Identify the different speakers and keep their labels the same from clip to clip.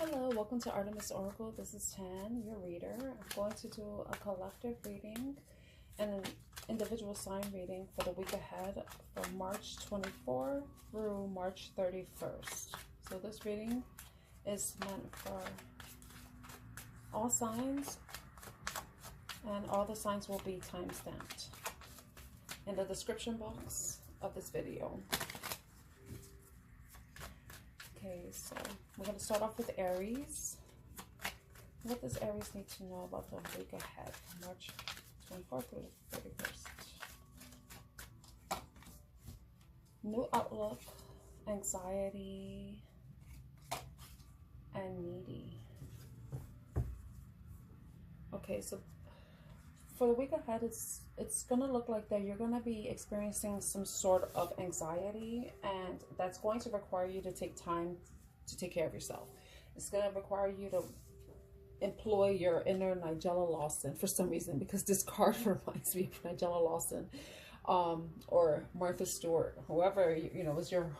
Speaker 1: Hello, welcome to Artemis Oracle. This is Tan, your reader. I'm going to do a collective reading and an individual sign reading for the week ahead from March 24 through March 31st. So this reading is meant for all signs, and all the signs will be time-stamped in the description box of this video. Okay, so we're going to start off with Aries. What does Aries need to know about the week ahead, March 24th through the 31st? New outlook, anxiety, and needy. Okay, so for the week ahead, it's going to look like that you're going to be experiencing some sort of anxiety, and that's going to require you to take time to take care of yourself. It's going to require you to employ your inner Nigella Lawson for some reason, because this card reminds me of Nigella Lawson or Martha Stewart, whoever, you know, was your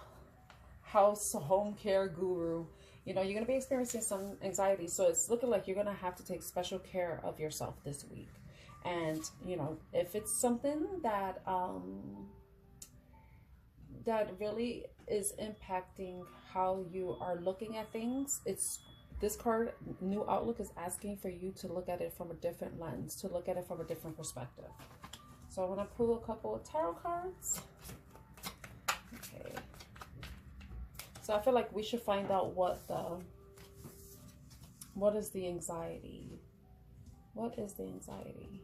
Speaker 1: home care guru. You know, you're going to be experiencing some anxiety, so it's looking like you're going to have to take special care of yourself this week. And, you know, if it's something that that really is impacting how you are looking at things, this card, New Outlook, is asking for you to look at it from a different lens, to look at it from a different perspective. So I'm going to pull a couple of tarot cards. Okay. So I feel like we should find out what is the anxiety? What is the anxiety?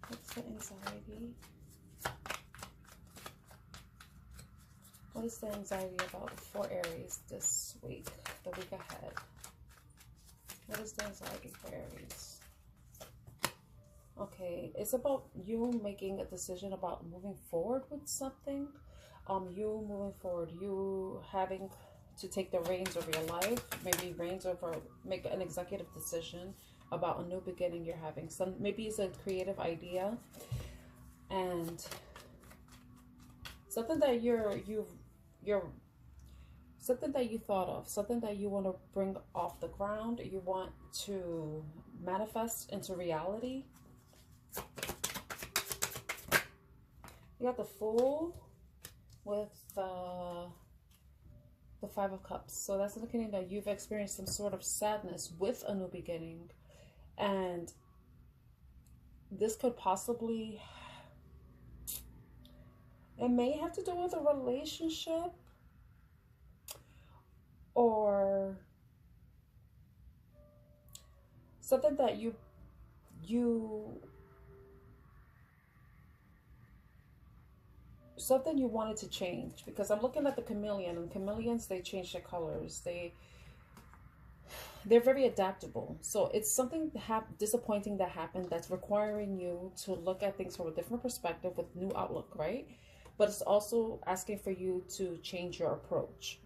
Speaker 1: What's the anxiety? What is the anxiety about for Aries this week, the week ahead? What is the anxiety for Aries? Okay, it's about you making a decision about moving forward with something. You moving forward, you having to take the reins of your life, maybe reins over, make an executive decision about a new beginning you're having. Maybe it's a creative idea and something that something that you thought of, something that you want to bring off the ground, you want to manifest into reality. You got the Fool with the Five of Cups. So that's indicating that you've experienced some sort of sadness with a new beginning. And this could possibly, it may have to do with a relationship or something that you something you wanted to change, because I'm looking at the chameleon, and chameleons, they change their colors. They're very adaptable. So it's something disappointing that happened that's requiring you to look at things from a different perspective with new outlook, right? But it's also asking for you to change your approach.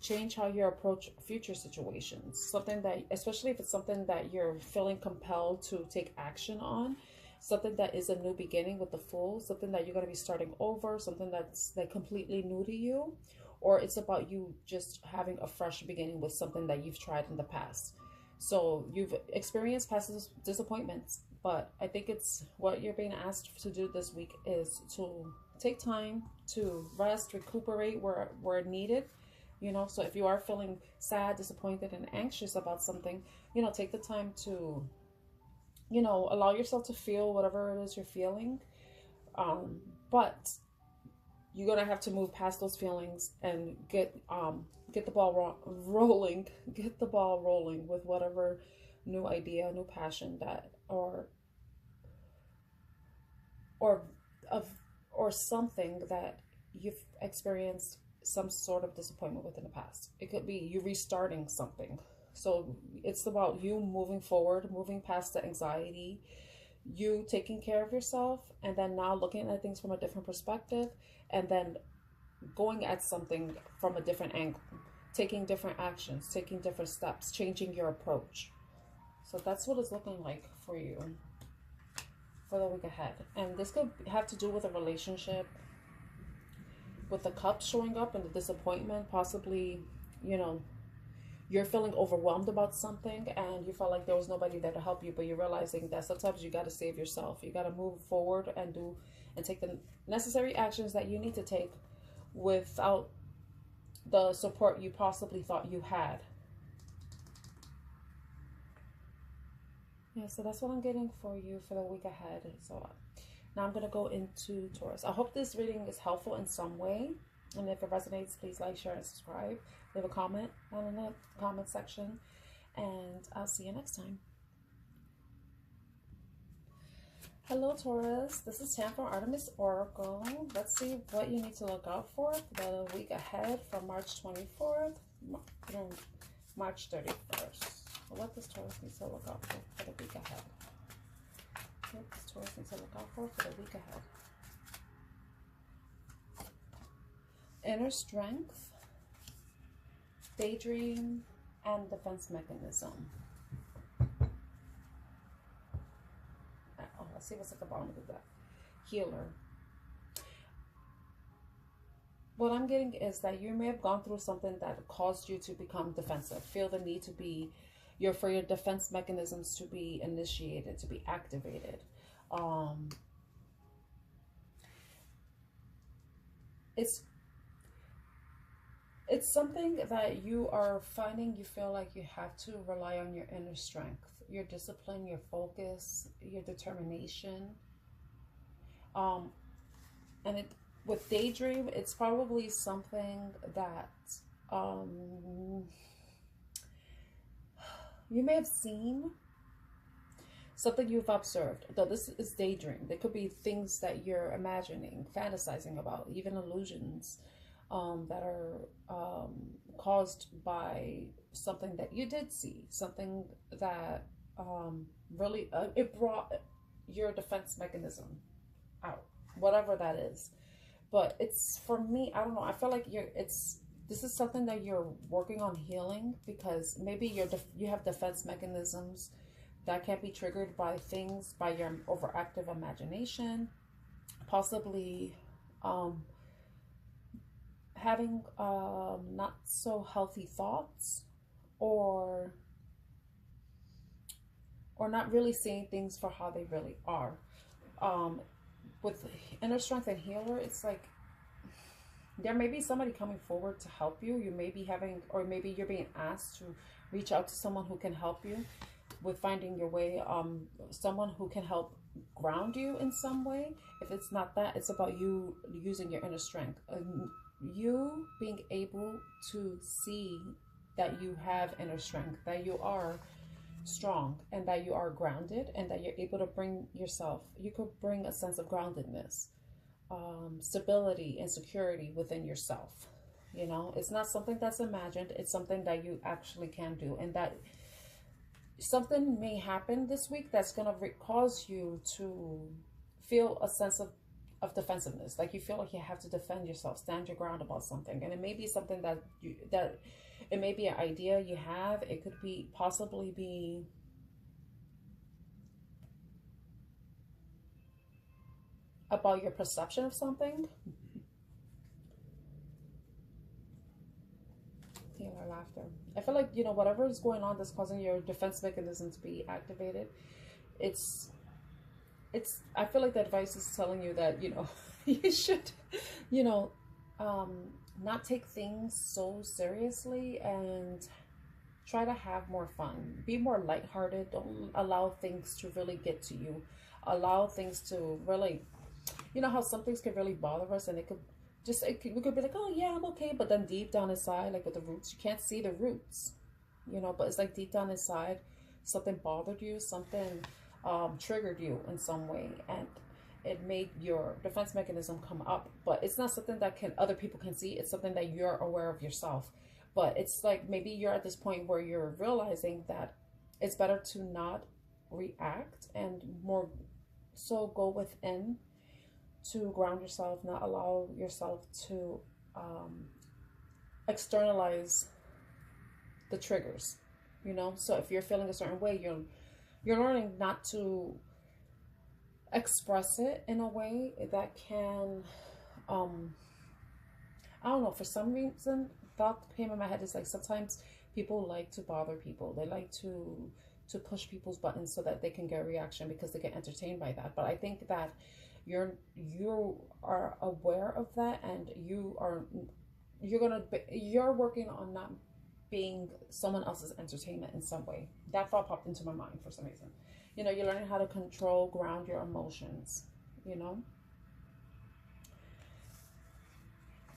Speaker 1: Change how you approach future situations. Something that, especially if it's something that you're feeling compelled to take action on, something that is a new beginning with the Fool, something that you're going to be starting over, something that's like completely new to you, or it's about you just having a fresh beginning with something that you've tried in the past. So you've experienced past disappointments, but I think it's what you're being asked to do this week is to take time to rest, recuperate where needed. You know, so if you are feeling sad, disappointed, and anxious about something, you know, take the time to, you know, allow yourself to feel whatever it is you're feeling. But you're going to have to move past those feelings and get the ball rolling, get the ball rolling with whatever new idea, new passion that, or something that you've experienced some sort of disappointment with in the past. It could be you restarting something. So it's about you moving forward, moving past the anxiety, you taking care of yourself, and then now looking at things from a different perspective, and then going at something from a different angle, taking different actions, taking different steps, changing your approach. So that's what it's looking like for you for the week ahead. And this could have to do with a relationship. with the cup showing up and the disappointment, possibly, you know, you're feeling overwhelmed about something and you felt like there was nobody there to help you, but you're realizing that sometimes you got to save yourself. You got to move forward and take the necessary actions that you need to take without the support you possibly thought you had. Yeah, so that's what I'm getting for you for the week ahead. So now I'm going to go into Taurus. I hope this reading is helpful in some way. And if it resonates, please like, share, and subscribe. Leave a comment down in the comment section. And I'll see you next time. Hello, Taurus. This is Tam from Artemis Oracle. Let's see what you need to look out for the week ahead from March 24th through March 31st. What does Taurus need to look out for the week ahead? What does Taurus need to look out for the week ahead? Inner strength, daydream, and defense mechanism. Oh, let's see what's at the bottom of that. Healer. What I'm getting is that you may have gone through something that caused you to become defensive. Feel the need to be, for your defense mechanisms to be initiated, to be activated. It's something that you are finding you feel like you have to rely on your inner strength, your discipline, your focus, your determination. And with daydream, it's probably something that you may have seen, something you've observed. Though this is daydream. There could be things that you're imagining, fantasizing about, even illusions that are caused by something that you did see, something that really it brought your defense mechanism out, whatever that is. But it's, for me, I don't know, I feel like this is something that you're working on healing, because maybe you have defense mechanisms that can be triggered by things, by your overactive imagination, possibly having not so healthy thoughts, or not really seeing things for how they really are. With inner strength and healer, it's like there may be somebody coming forward to help you. You may be having, or maybe you're being asked to reach out to someone who can help you with finding your way, someone who can help ground you in some way. If it's not that, it's about you using your inner strength. You being able to see that you have inner strength, that you are strong, and that you are grounded, and that you're able to bring yourself, you could bring a sense of groundedness, stability and security within yourself. You know, it's not something that's imagined, it's something that you actually can do. And that something may happen this week that's going to cause you to feel a sense of defensiveness, like you feel like you have to defend yourself, stand your ground about something. And it may be something that it may be an idea you have. It could be possibly be about your perception of something. Healer laughter. I feel like, you know, whatever is going on that's causing your defense mechanism to be activated, I feel like the advice is telling you that, you know, you should, you know, not take things so seriously and try to have more fun. Be more lighthearted. Don't allow things to really get to you. Allow things to really, you know how some things can really bother us, and we could be like, oh yeah, I'm okay, but then deep down inside, like with the roots, you can't see the roots, you know, but it's like deep down inside, something bothered you, something triggered you in some way, and it made your defense mechanism come up. But it's not something that other people can see. It's something that you're aware of yourself. But it's like maybe you're at this point where you're realizing that it's better to not react and more so go within to ground yourself, not allow yourself to externalize the triggers, you know. So if you're feeling a certain way, you're learning not to express it in a way that can I don't know, for some reason, thought came in my head is like sometimes people like to bother people. They like to push people's buttons so that they can get a reaction because they get entertained by that. But I think that you are aware of that, and you're working on not being someone else's entertainment in some way. That thought popped into my mind for some reason. You know, you're learning how to control, ground your emotions, you know.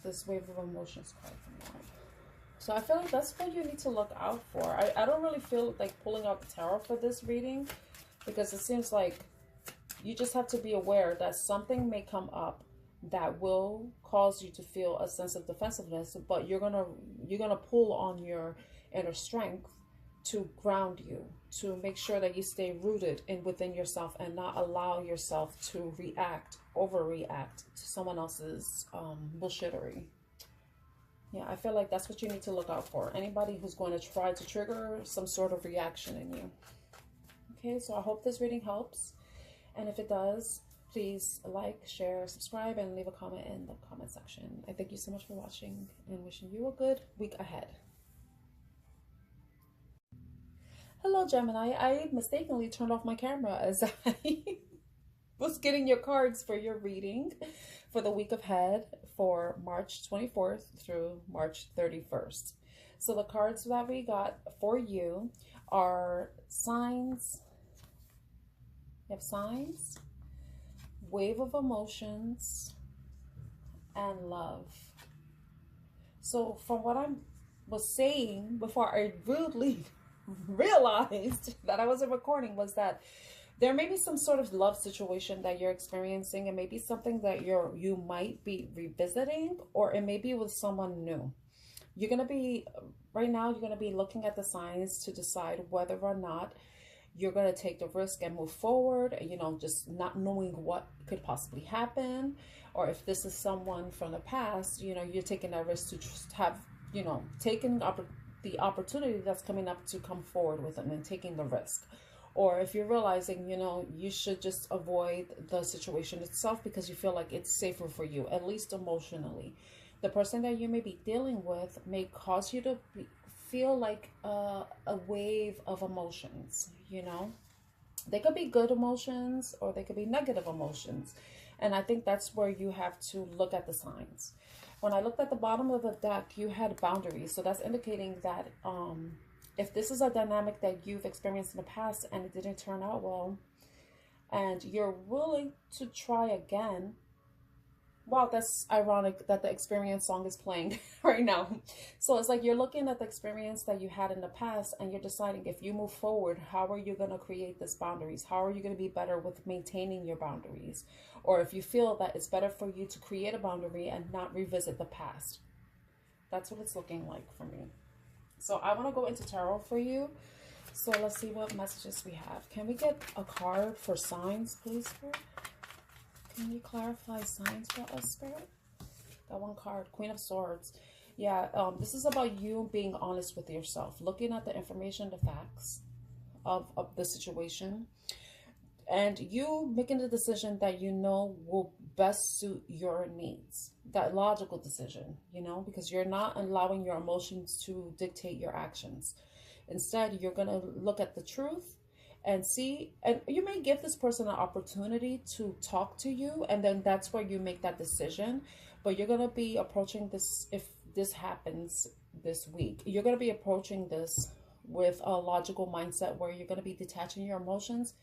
Speaker 1: This wave of emotions card from Lord. So I feel like that's what you need to look out for. I don't really feel like pulling out the tarot for this reading, because it seems like you just have to be aware that something may come up that will cause you to feel a sense of defensiveness, but you're gonna pull on your inner strength to ground you, to make sure that you stay rooted within yourself and not allow yourself to overreact to someone else's bullshittery. Yeah, I feel like that's what you need to look out for. Anybody who's going to try to trigger some sort of reaction in you. Okay, so I hope this reading helps. And if it does, please like, share, subscribe, and leave a comment in the comment section. I thank you so much for watching and wishing you a good week ahead. Hello, Gemini. I mistakenly turned off my camera as I was getting your cards for your reading for the week ahead for March 24th through March 31st. So the cards that we got for you are signs. You have signs, wave of emotions, and love. So from what I was saying before I rudely realized that I wasn't recording, was that there may be some sort of love situation that you're experiencing. It may be something that you might be revisiting, or it may be with someone new. You're going to be, right now, you're going to be looking at the signs to decide whether or not you're going to take the risk and move forward, you know, just not knowing what could possibly happen. Or if this is someone from the past, you know, you're taking that risk to just have, you know, taking the opportunity that's coming up to come forward with them and taking the risk. Or if you're realizing, you know, you should just avoid the situation itself because you feel like it's safer for you, at least emotionally. The person that you may be dealing with may cause you to feel like a wave of emotions, you know. They could be good emotions or they could be negative emotions. And I think that's where you have to look at the signs. When I looked at the bottom of the deck, you had boundaries. So that's indicating that if this is a dynamic that you've experienced in the past and it didn't turn out well, and you're willing to try again. Wow, that's ironic that the experience song is playing right now. So it's like you're looking at the experience that you had in the past and you're deciding, if you move forward, how are you going to create these boundaries? How are you going to be better with maintaining your boundaries? Or if you feel that it's better for you to create a boundary and not revisit the past. That's what it's looking like for me. So I want to go into tarot for you. So let's see what messages we have. Can we get a card for signs, please, Spirit? Can you clarify signs for us, Spirit? Got one card, Queen of Swords. Yeah, this is about you being honest with yourself, looking at the information, the facts of the situation, and you making the decision that you know will best suit your needs. That logical decision, you know, because you're not allowing your emotions to dictate your actions. Instead, you're going to look at the truth and see, and you may give this person an opportunity to talk to you, and then that's where you make that decision. But you're going to be approaching this, if this happens this week, you're going to be approaching this with a logical mindset where you're going to be detaching your emotions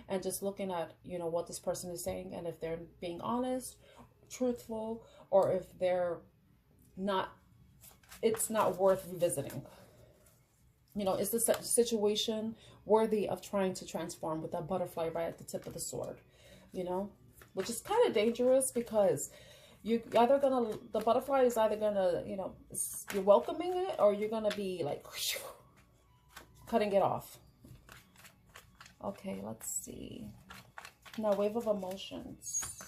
Speaker 1: and just looking at, you know, what this person is saying, and if they're being honest, truthful, or if they're not, it's not worth revisiting. You know, is this situation worthy of trying to transform with that butterfly right at the tip of the sword? You know, which is kind of dangerous because you either gonna, the butterfly is either gonna, you know, you're welcoming it, or you're gonna be like whoosh, cutting it off. Okay, let's see. Now, wave of emotions.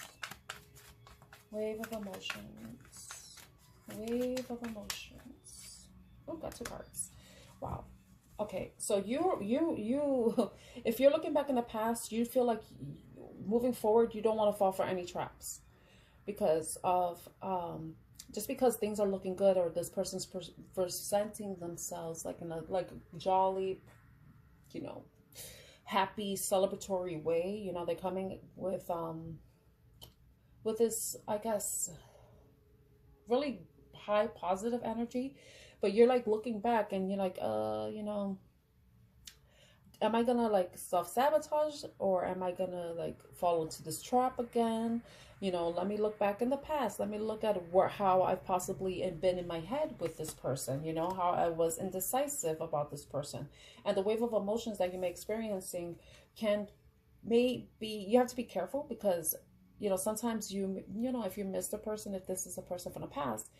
Speaker 1: Wave of emotions. Wave of emotions. Oh, got two cards. Wow. Okay, so you if you're looking back in the past, you feel like moving forward, you don't want to fall for any traps because of just because things are looking good, or this person's presenting themselves like in a like jolly, you know, happy celebratory way, you know, they're coming with this, I guess, really high positive energy, but you're like looking back and you're like, you know, am I gonna like self-sabotage, or am I gonna like fall into this trap again? You know, let me look back in the past. Let me look at how I've possibly been in my head with this person, you know, how I was indecisive about this person. And the wave of emotions that you may be experiencing you have to be careful, because, you know, sometimes you know, if you miss the person, if this is a person from the past,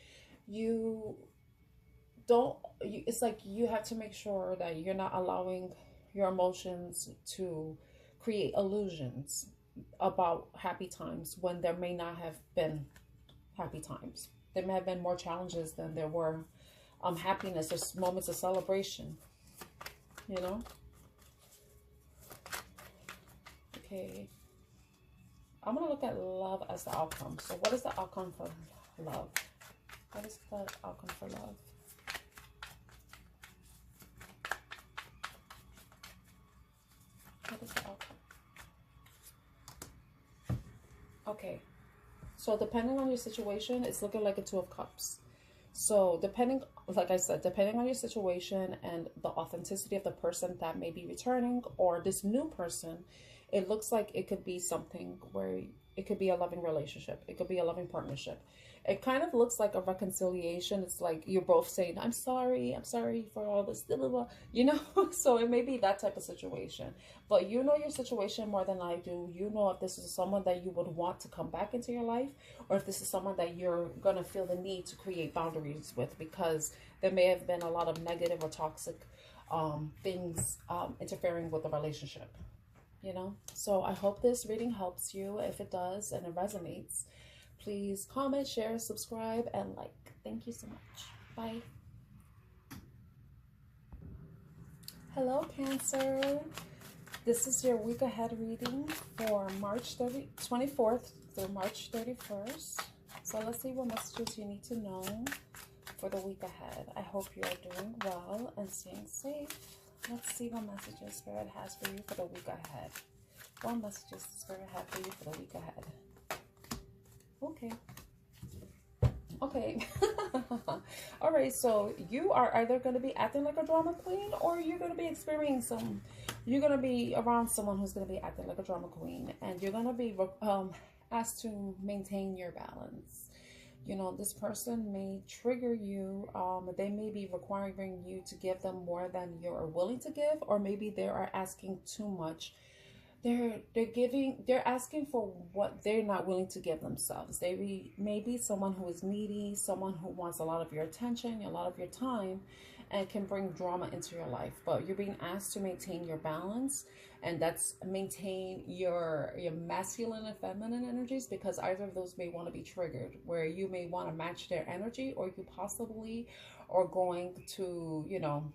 Speaker 1: it's like you have to make sure that you're not allowing your emotions to create illusions about happy times when there may not have been happy times. There may have been more challenges than there were happiness or moments of celebration, you know. Okay, I'm gonna look at love as the outcome. So what is the outcome for love? What is the outcome for love? What is the outcome? Okay, so depending on your situation, it's looking like a Two of Cups. So depending, like I said, depending on your situation and the authenticity of the person that may be returning, or this new person, it looks like it could be something where it could be a loving relationship. It could be a loving partnership. It kind of looks like a reconciliation. It's like you're both saying, I'm sorry for all this, blah, blah, blah, you know? So it may be that type of situation. But you know your situation more than I do. You know if this is someone that you would want to come back into your life, or if this is someone that you're going to feel the need to create boundaries with, because there may have been a lot of negative or toxic things interfering with the relationship, you know? So I hope this reading helps you. If it does and it resonates, please comment, share, subscribe, and like. Thank you so much. Bye. Hello, Cancer. This is your week ahead reading for March 24th through March 31st. So let's see what messages you need to know for the week ahead. I hope you are doing well and staying safe. Let's see what messages Spirit has for you for the week ahead. What messages Spirit has for you for the week ahead? Okay. All right, so you are either going to be acting like a drama queen, or you're going to be you're going to be around someone who's going to be acting like a drama queen, and you're going to be asked to maintain your balance. You know, this person may trigger you. They may be requiring you to give them more than you're willing to give, or maybe they are asking too much. They're asking for what they're not willing to give themselves. They may be someone who is needy, someone who wants a lot of your attention, a lot of your time, and can bring drama into your life. But you're being asked to maintain your balance, and that's maintain your masculine and feminine energies, because either of those may want to be triggered, where you may want to match their energy, or you possibly are going to, you know,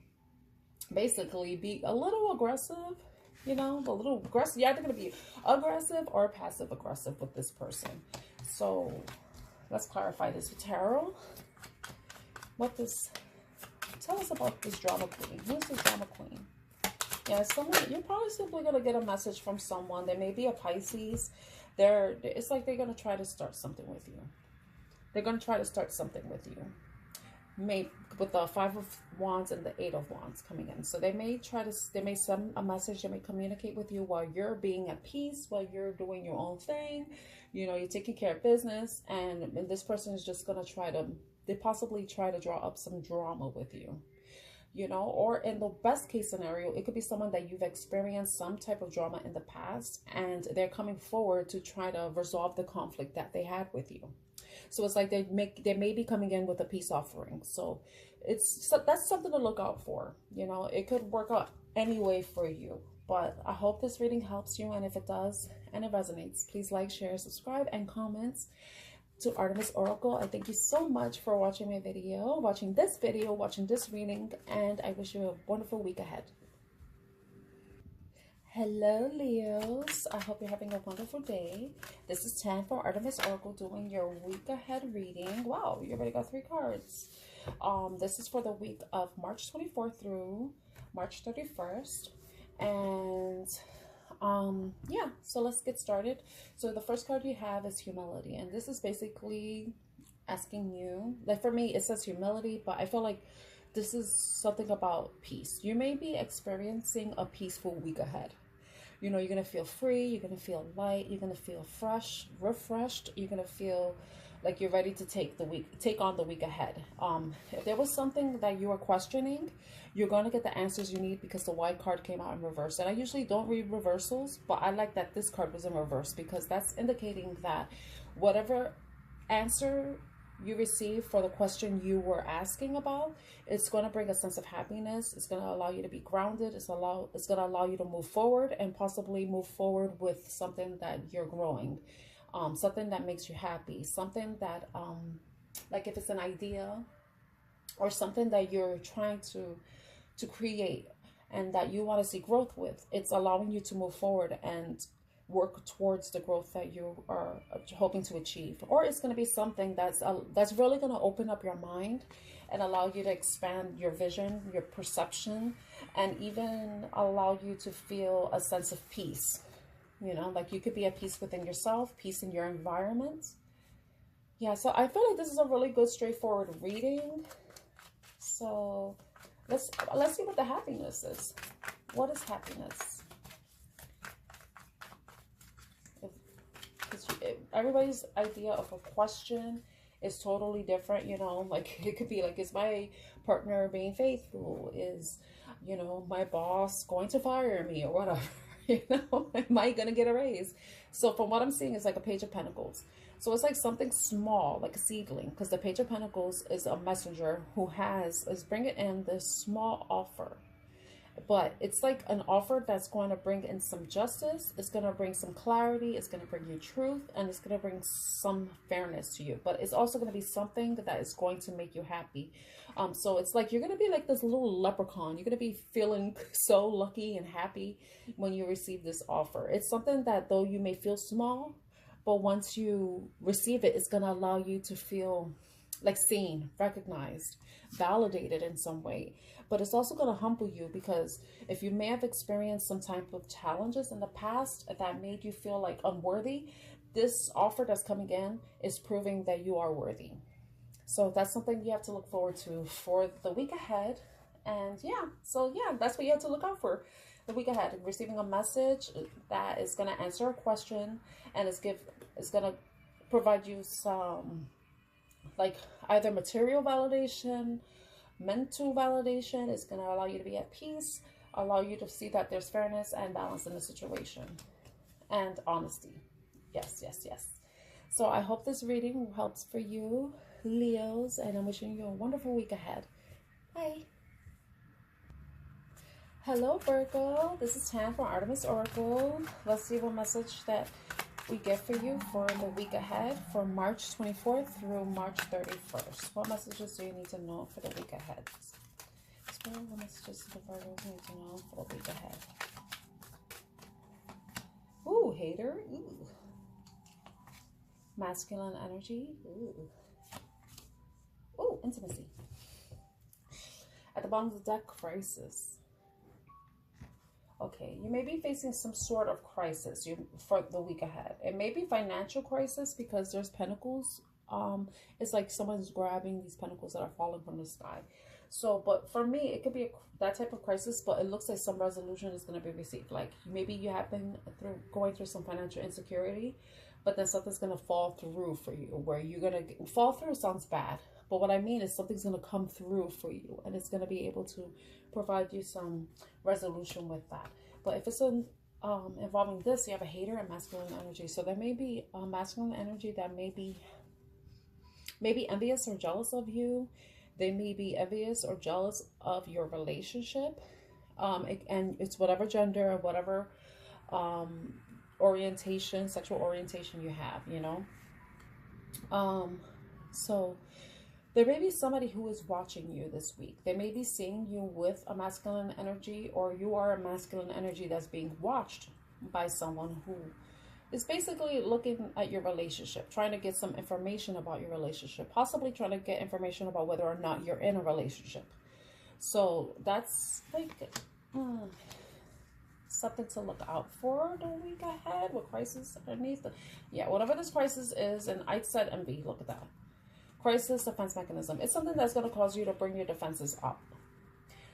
Speaker 1: basically be a little aggressive. You know, a little aggressive. You're either going to be aggressive or passive aggressive with this person. So let's clarify this with tarot. Tell us about this drama queen. Who is this drama queen? Yeah, you're probably simply going to get a message from someone. They may be a Pisces. It's like they're going to try to start something with you. They're going to try to start something with you. With the Five of Wands and the Eight of Wands coming in. So they may send a message, they may communicate with you while you're being at peace, while you're doing your own thing, you know, you're taking care of business, and this person is just going to they possibly try to draw up some drama with you, you know, or in the best case scenario, it could be someone that you've experienced some type of drama in the past, and they're coming forward to try to resolve the conflict that they had with you. So it's like they may be coming in with a peace offering. So that's something to look out for. You know, it could work out anyway for you. But I hope this reading helps you. And if it does and it resonates, please like, share, subscribe, and comment to Artemis Oracle. I thank you so much for watching my video, watching this reading. And I wish you a wonderful week ahead. Hello, Leos. I hope you're having a wonderful day. This is 10 for Artemis Oracle doing your week ahead reading. Wow, you already got 3 cards. This is for the week of March 24th through March 31st. And yeah, so let's get started. So the first card you have is humility, and this is basically asking you, like for me, it says humility, but I feel like this is something about peace. You may be experiencing a peaceful week ahead. You know, you're going to feel free, you're going to feel light, you're going to feel fresh, refreshed, you're going to feel like you're ready to take on the week ahead. If there was something that you were questioning, you're going to get the answers you need because the white card came out in reverse. And I usually don't read reversals, but I like that this card was in reverse because that's indicating that whatever answer you receive for the question you were asking about, it's going to bring a sense of happiness. It's going to allow you to be grounded. It's going to allow you to move forward and possibly move forward with something that you're growing, something that makes you happy, something that like if it's an idea or something that you're trying to create and that you want to see growth with, it's allowing you to move forward and work towards the growth that you are hoping to achieve. Or it's going to be something that's really going to open up your mind and allow you to expand your vision, your perception, and even allow you to feel a sense of peace. You know, like you could be at peace within yourself, peace in your environment. Yeah, so I feel like this is a really good straightforward reading. So let's see what the happiness is. What is happiness? Everybody's idea of a question is totally different, you know, like it could be like, is my partner being faithful? Is, you know, my boss going to fire me or whatever? You know, am I going to get a raise? So from what I'm seeing, it's like a Page of Pentacles. So it's like something small, like a seedling, because the Page of Pentacles is a messenger who is bringing in this small offer. But it's like an offer that's going to bring in some justice. It's going to bring some clarity. It's going to bring you truth. And it's going to bring some fairness to you. But it's also going to be something that is going to make you happy. So it's like you're going to be like this little leprechaun. You're going to be feeling so lucky and happy when you receive this offer. It's something that though you may feel small, but once you receive it, it's going to allow you to feel like seen, recognized, validated in some way. But it's also going to humble you because if you may have experienced some type of challenges in the past that made you feel like unworthy, this offer that's coming in is proving that you are worthy. So that's something you have to look forward to for the week ahead. And yeah, so yeah, that's what you have to look out for the week ahead. Receiving a message that is going to answer a question and it's going to provide you some like either material validation, mental validation. Is going to allow you to be at peace, allow you to see that there's fairness and balance in the situation, and honesty. Yes, yes, yes. So I hope this reading helps for you, Leos, and I'm wishing you a wonderful week ahead. Bye. Hello, Virgo. This is Tan from Artemis Oracle. Let's see what message that we get for you for the week ahead from March 24th through March 31st. What messages do you need to know for the week ahead? What messages do the Virgos need to know for the week ahead? Ooh, hater. Ooh. Masculine energy. Ooh. Ooh, intimacy. At the bottom of the deck, crisis. Okay, you may be facing some sort of crisis for the week ahead. It may be financial crisis because there's pentacles. It's like someone's grabbing these pentacles that are falling from the sky. So, but for me, it could be that type of crisis, but it looks like some resolution is going to be received. Like maybe you have been going through some financial insecurity, but then something's going to fall through for you where you're going to fall through. Sounds bad, but what I mean is something's going to come through for you and it's going to be able to provide you some resolution with that. But if it's involving this, you have a hater and masculine energy. So there may be a masculine energy that may be envious or jealous of you. They may be envious or jealous of your relationship. And it's whatever gender, whatever orientation, sexual orientation you have, you know. So There may be somebody who is watching you this week. They may be seeing you with a masculine energy, or you are a masculine energy that's being watched by someone who is basically looking at your relationship, trying to get some information about your relationship, possibly trying to get information about whether or not you're in a relationship. So that's like something to look out for the week ahead with crisis underneath. Yeah, whatever this crisis is, and I said envy, look at that. Crisis defense mechanism. It's something that's going to cause you to bring your defenses up.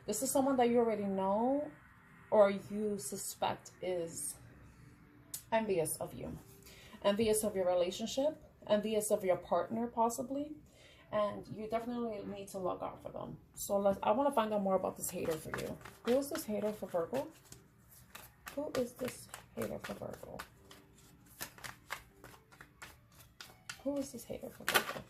Speaker 1: This is someone that you already know or you suspect is envious of you. Envious of your relationship. Envious of your partner, possibly. And you definitely need to look out for them. So I want to find out more about this hater for you. Who is this hater for Virgo? Who is this hater for Virgo? Who is this hater for Virgo?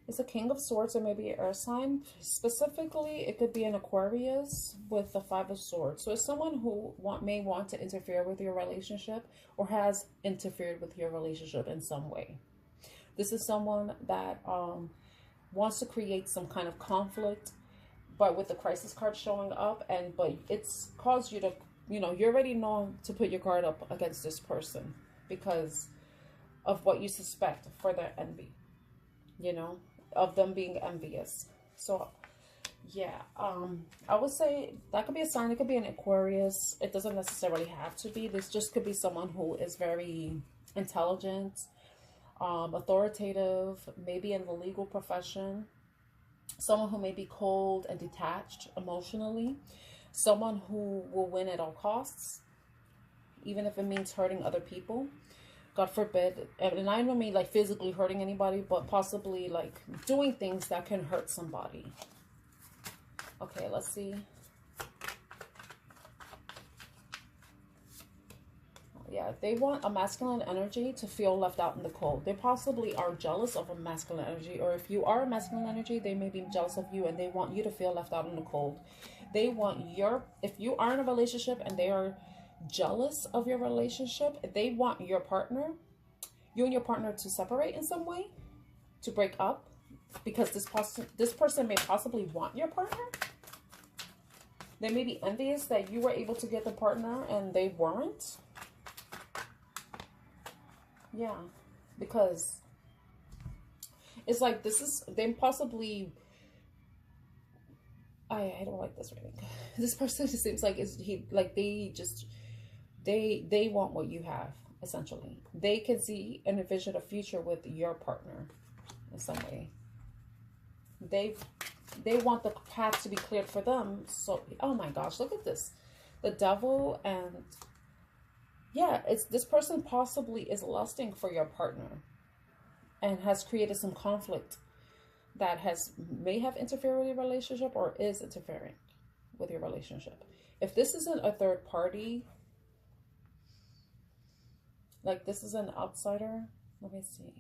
Speaker 1: It's a King of Swords, or maybe an air sign. Specifically, it could be an Aquarius with the Five of Swords. So it's someone who may want to interfere with your relationship, or has interfered with your relationship in some way. This is someone that wants to create some kind of conflict, but with the crisis card showing up, but it's caused you to, you already know to put your guard up against this person because of what you suspect for their envy, of them being envious. So yeah, I would say that could be a sign. It could be an Aquarius. It doesn't necessarily have to be. This just could be someone who is very intelligent, authoritative, maybe in the legal profession. Someone who may be cold and detached emotionally. Someone who will win at all costs, even if it means hurting other people. God forbid. And I don't mean like physically hurting anybody, but possibly like doing things that can hurt somebody. Okay, let's see. Yeah, they want a masculine energy to feel left out in the cold. They possibly are jealous of a masculine energy, or if you are a masculine energy, they may be jealous of you and they want you to feel left out in the cold. They want if you are in a relationship and they are jealous of your relationship, they want you and your partner to separate in some way, to break up, because this person may possibly want your partner. They may be envious that you were able to get the partner and they weren't. Yeah, because it's like they possibly, I don't like this reading. This person just seems like they want what you have, essentially. They can see and envision a future with your partner in some way. They want the path to be cleared for them. So, oh my gosh, look at this. The Devil, and yeah, this person possibly is lusting for your partner and has created some conflict that may have interfered with your relationship, or is interfering with your relationship. If this isn't a third party, like this is an outsider, let me see.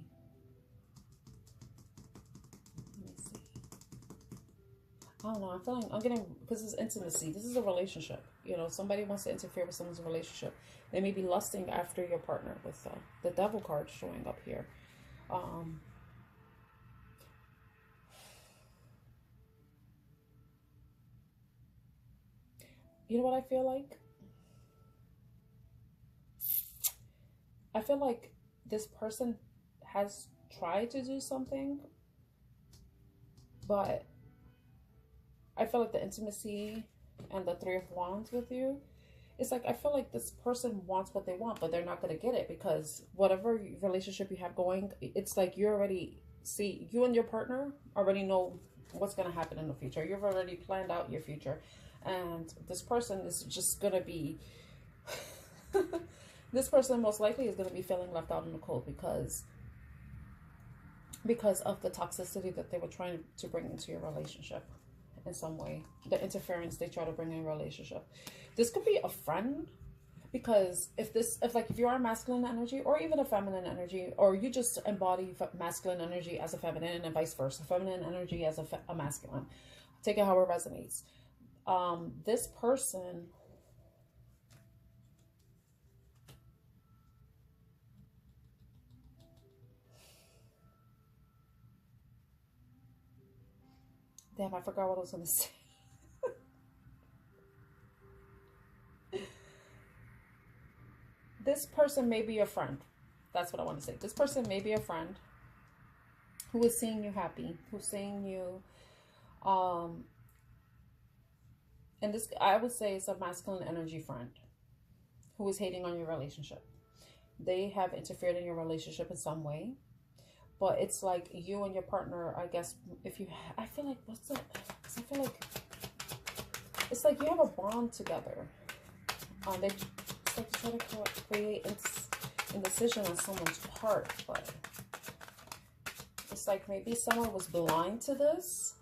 Speaker 1: I don't know. I'm getting, because it's intimacy. This is a relationship. Somebody wants to interfere with someone's relationship. They may be lusting after your partner with the Devil card showing up here. You know what I feel like? I feel like this person has tried to do something, but I feel like the intimacy and the Three of Wands with you, it's like I feel like this person wants what they want, but they're not going to get it, because whatever relationship you have going, it's like you and your partner already know what's going to happen in the future. You've already planned out your future, and this person is just going to be this person most likely is going to be feeling left out in the cold because of the toxicity that they were trying to bring into your relationship in some way. The interference they try to bring in a relationship. This could be a friend, because if you are a masculine energy, or even a feminine energy, or you just embody masculine energy as a feminine and vice versa, feminine energy as a masculine, take it how it resonates. This person Damn, I forgot what I was going to say. This person may be your friend. That's what I want to say. This person may be a friend who is seeing you happy, who's seeing you, and this, I would say, is a masculine energy friend who is hating on your relationship. They have interfered in your relationship in some way, but it's like you and your partner, I guess, if you, I feel like, what's it? I feel like it's like you have a bond together. It's like you try to create indecision on someone's part, but it's like maybe someone was blind to this.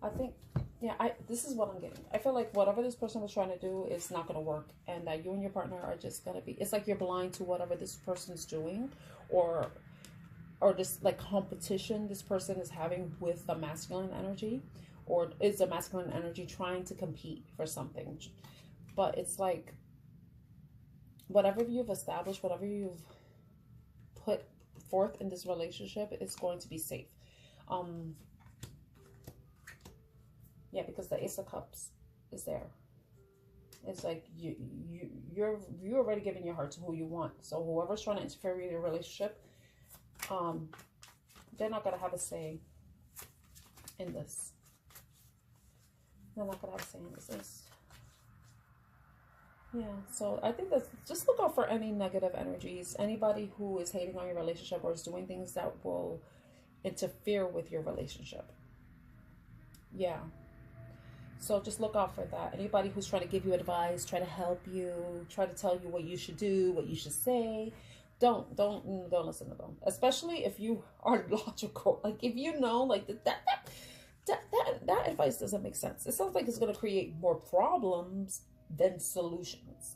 Speaker 1: I think, yeah, this is what I'm getting. I feel like whatever this person was trying to do is not going to work, and that you and your partner are just going to be, it's like you're blind to whatever this person's doing, or just like competition this person is having with the masculine energy, or is the masculine energy trying to compete for something. But it's like whatever you've established, whatever you've put forth in this relationship is going to be safe. Yeah, because the Ace of Cups is there. It's like you're already giving your heart to who you want. So whoever's trying to interfere with your relationship, they're not gonna have a say in this. They're not gonna have a say in this. Yeah, so I think that's, just look out for any negative energies. Anybody who is hating on your relationship or is doing things that will interfere with your relationship. Yeah. So just look out for that. Anybody who's trying to give you advice, try to help you, try to tell you what you should do, what you should say, don't listen to them. Especially if you are logical. Like if you know, like that advice doesn't make sense. It sounds like it's going to create more problems than solutions.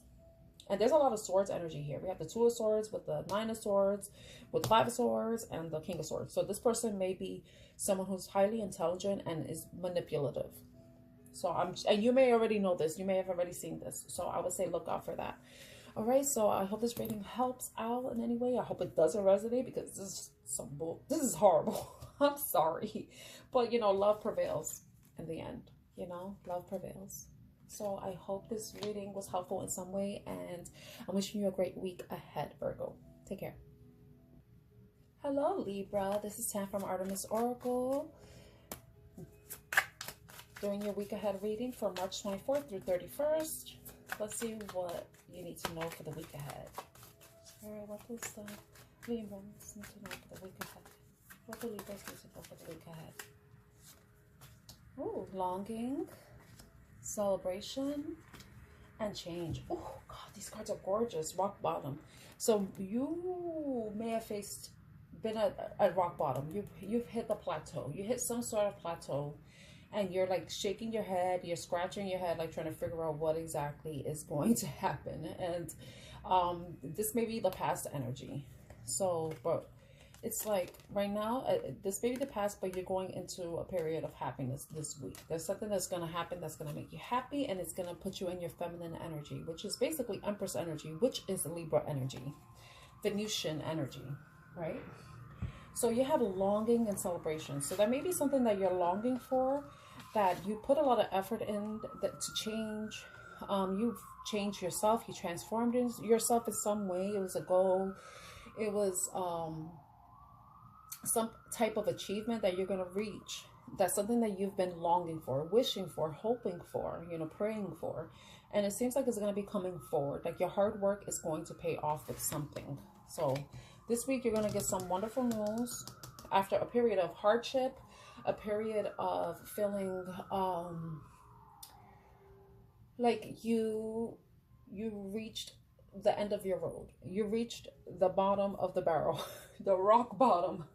Speaker 1: And there's a lot of swords energy here. We have the Two of Swords with the Nine of Swords, with Five of Swords, and the King of Swords. So this person may be someone who's highly intelligent and is manipulative. So and you may already know this. You may have already seen this. So I would say look out for that. All right. So I hope this reading helps out in any way. I hope it doesn't resonate, because this is this is horrible. I'm sorry. But, you know, love prevails in the end. You know, love prevails. So I hope this reading was helpful in some way, and I'm wishing you a great week ahead, Virgo. Take care. Hello, Libra. This is Tam from Artemis Oracle, doing your week ahead reading for March 24th through 31st. Let's see what you need to know for the week ahead. All right, what does the Libras need to know for the week ahead? What do Libras need to know for the week ahead? Ooh, longing, celebration, and change. Oh God, these cards are gorgeous. Rock bottom. So you may have been at rock bottom. You've hit the plateau. You hit some sort of plateau, and you're like shaking your head. You're scratching your head, like trying to figure out what exactly is going to happen. And this may be the past energy. So, but it's like right now, this may be the past, but you're going into a period of happiness this week. There's something that's going to happen that's going to make you happy, and it's going to put you in your feminine energy, which is basically Empress energy, which is Libra energy, Venusian energy, right? So you have longing and celebration. So that may be something that you're longing for, that you put a lot of effort in to change. You've changed yourself. You transformed yourself in some way. It was a goal. It was some type of achievement that you're going to reach. That's something that you've been longing for, wishing for, hoping for, you know, praying for. And it seems like it's going to be coming forward. Like your hard work is going to pay off with something. So this week you're going to get some wonderful news after a period of hardship, a period of feeling like you reached the end of your road. You reached the bottom of the barrel, the rock bottom.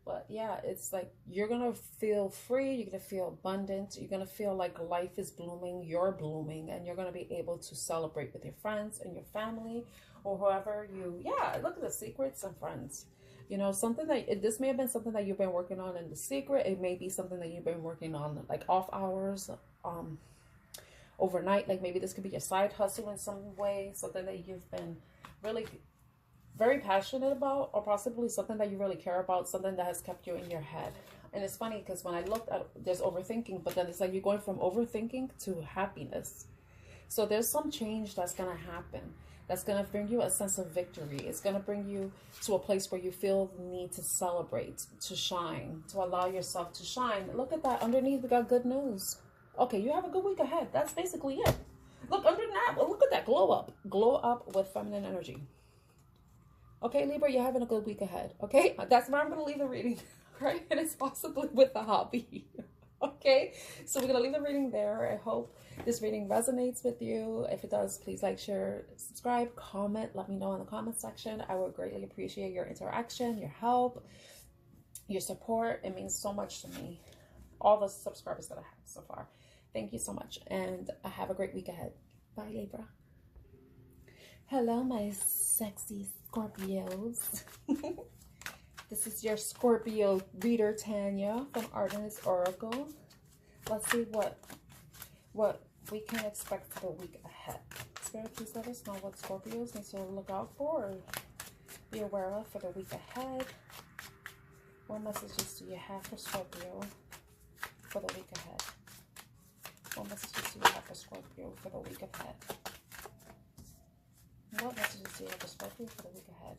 Speaker 1: But yeah, it's like you're going to feel free. You're going to feel abundant. You're going to feel like life is blooming. You're blooming. And you're going to be able to celebrate with your friends and your family, or whoever yeah, look at the secrets and friends. You know, something that, this may have been something that you've been working on in the secret. It may be something that you've been working on like off hours, overnight. Like maybe this could be your side hustle in some way, something that you've been really very passionate about, or possibly something that you really care about, something that has kept you in your head. And it's funny because when I looked at, there's overthinking, but then it's like you're going from overthinking to happiness. So there's some change that's going to happen. That's going to bring you a sense of victory. It's going to bring you to a place where you feel the need to celebrate, to shine, to allow yourself to shine. Look at that. Underneath, we got good news. Okay, you have a good week ahead. That's basically it. Look, under that, look at that. Glow up. Glow up with feminine energy. Okay, Libra, you're having a good week ahead. Okay, that's where I'm going to leave the reading. Right? And it's possibly with the hobby. Okay, so we're going to leave the reading there. I hope this reading resonates with you. If it does, please like, share, subscribe, comment. Let me know in the comment section. I would greatly appreciate your interaction, your help, your support. It means so much to me. All the subscribers that I have so far. Thank you so much. And have a great week ahead. Bye, Libra. Hello, my sexy Scorpios. This is your Scorpio reader, Tanya, from Artemis Oracle. Let's see what we can expect for the week ahead. Spirit, please let us know what Scorpios need to look out for or be aware of for the week ahead. What messages do you have for Scorpio for the week ahead? What messages do you have for Scorpio for the week ahead? What messages do you have for Scorpio for the week ahead?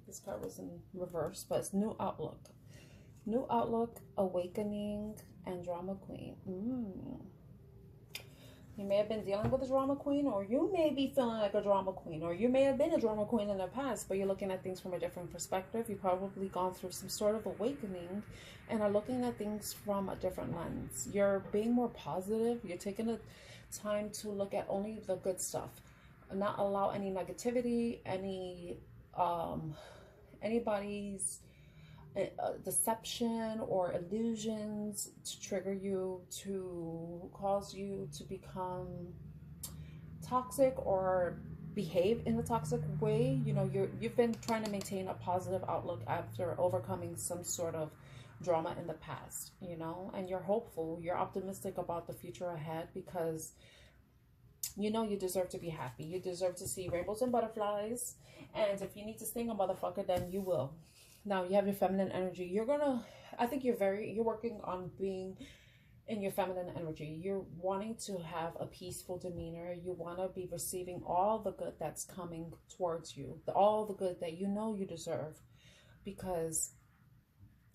Speaker 1: This card was in reverse, but it's new outlook. New outlook, awakening, and drama queen. You may have been dealing with a drama queen, or you may be feeling like a drama queen, or you may have been a drama queen in the past, but you're looking at things from a different perspective. You've probably gone through some sort of awakening and are looking at things from a different lens. You're being more positive. You're taking the time to look at only the good stuff, not allow any negativity, anybody's deception or illusions to trigger you, to cause you to become toxic or behave in a toxic way. You know, you've been trying to maintain a positive outlook after overcoming some sort of drama in the past, you know, and you're hopeful, you're optimistic about the future ahead because you know you deserve to be happy. You deserve to see rainbows and butterflies. And if you need to sting a motherfucker, then you will. Now you have your feminine energy. I think you're working on being in your feminine energy. You're wanting to have a peaceful demeanor. You want to be receiving all the good that's coming towards you. All the good that you know you deserve. Because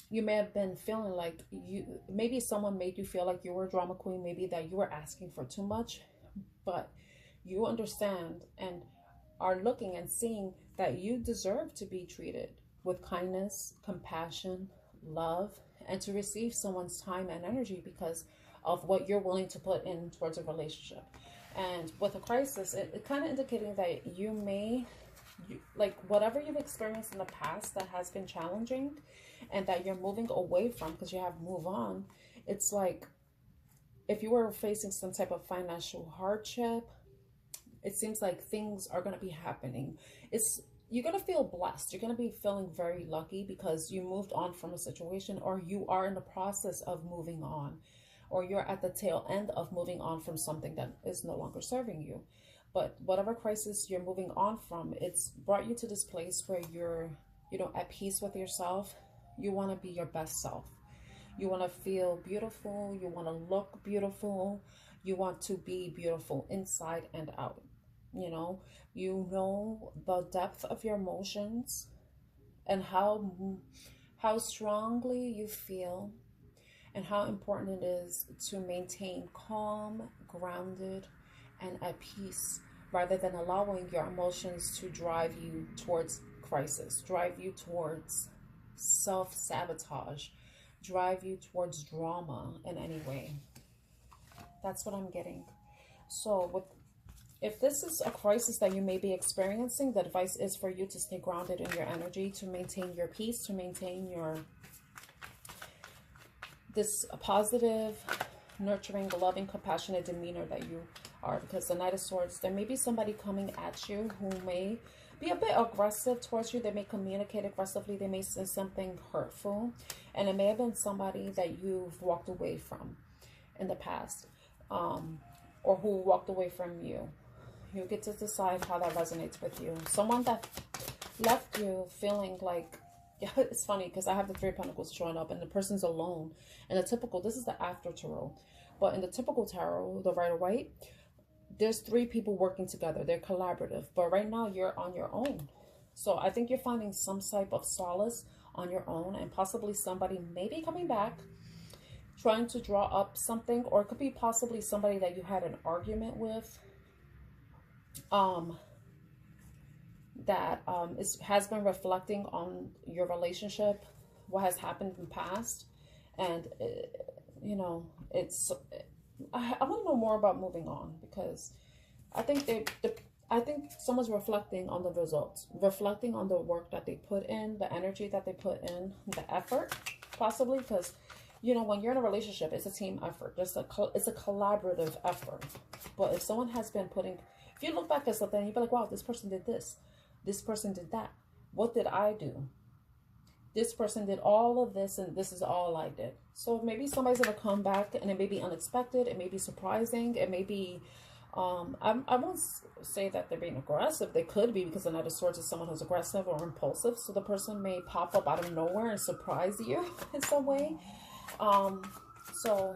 Speaker 1: you may have been feeling like maybe someone made you feel like you were a drama queen. Maybe that you were asking for too much. But you understand and are looking and seeing that you deserve to be treated with kindness, compassion, love, and to receive someone's time and energy because of what you're willing to put in towards a relationship. And with a crisis, it kind of indicating that you may, like whatever you've experienced in the past that has been challenging and that you're moving away from because you have moved on, it's like if you were facing some type of financial hardship, it seems like things are going to be happening. You're going to feel blessed. You're going to be feeling very lucky because you moved on from a situation, or you are in the process of moving on, or you're at the tail end of moving on from something that is no longer serving you. But whatever crisis you're moving on from, it's brought you to this place where you're, you know, at peace with yourself. You want to be your best self. You want to feel beautiful. You want to look beautiful. You want to be beautiful inside and out. You know the depth of your emotions and how strongly you feel and how important it is to maintain calm, grounded, and at peace rather than allowing your emotions to drive you towards crisis, drive you towards self-sabotage, drive you towards drama in any way. That's what I'm getting. So if this is a crisis that you may be experiencing, the advice is for you to stay grounded in your energy, to maintain your peace, to maintain this positive, nurturing, loving, compassionate demeanor that you are. Because the Knight of Swords, there may be somebody coming at you who may be a bit aggressive towards you. They may communicate aggressively. They may say something hurtful. And it may have been somebody that you've walked away from in the past, or who walked away from you. You get to decide how that resonates with you. Someone that left you feeling like, yeah, it's funny because I have the Three of Pentacles showing up and the person's alone. And the typical, this is the after tarot. But in the typical tarot, the Rider-Waite, there's three people working together. They're collaborative. But right now, you're on your own. So I think you're finding some type of solace on your own. And possibly somebody may be coming back, trying to draw up something. Or it could be possibly somebody that you had an argument with. That has been reflecting on your relationship, what has happened in the past. And, you know, I want to know more about moving on, because I think I think someone's reflecting on the results, reflecting on the work that they put in, the energy that they put in, the effort, possibly, because, you know, when you're in a relationship, it's a team effort. It's a collaborative effort. But if someone has been putting, if you look back at something, you'd be like, wow, this person did this. This person did that. What did I do? This person did all of this, and this is all I did. So maybe somebody's going to come back, and it may be unexpected. It may be surprising. It may be, I won't say that they're being aggressive. They could be, because the Knight of Swords is someone who's aggressive or impulsive. So the person may pop up out of nowhere and surprise you in some way. So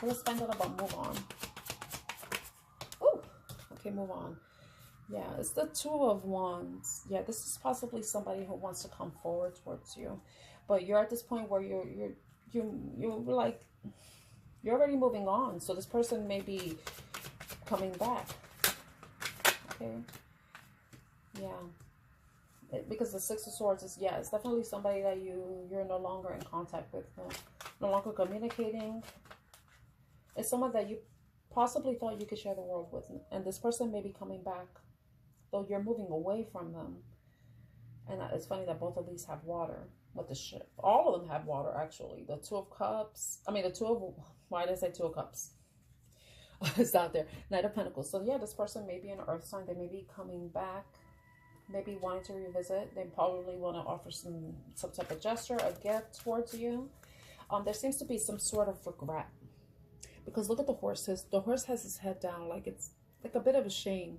Speaker 1: let's find out about move on. Oh, okay, move on. Yeah, it's the Two of Wands. Yeah, this is possibly somebody who wants to come forward towards you, but you're at this point where you're like, you're already moving on. So this person may be coming back. Okay. Yeah. Because the Six of Swords is, yeah, it's definitely somebody that you're no longer in contact with, no longer communicating. It's someone that you possibly thought you could share the world with, and this person may be coming back, though you're moving away from them. And it's funny that both of these have water with the ship. All of them have water, actually. The Two of Cups. I mean, why did I say Two of Cups? It's out there. Knight of Pentacles. So yeah, this person may be an earth sign. They may be coming back, maybe wanting to revisit. They probably want to offer some type of gesture, a gift towards you. There seems to be some sort of regret. Because look at the horse. The horse has his head down, like it's like a bit of ashamed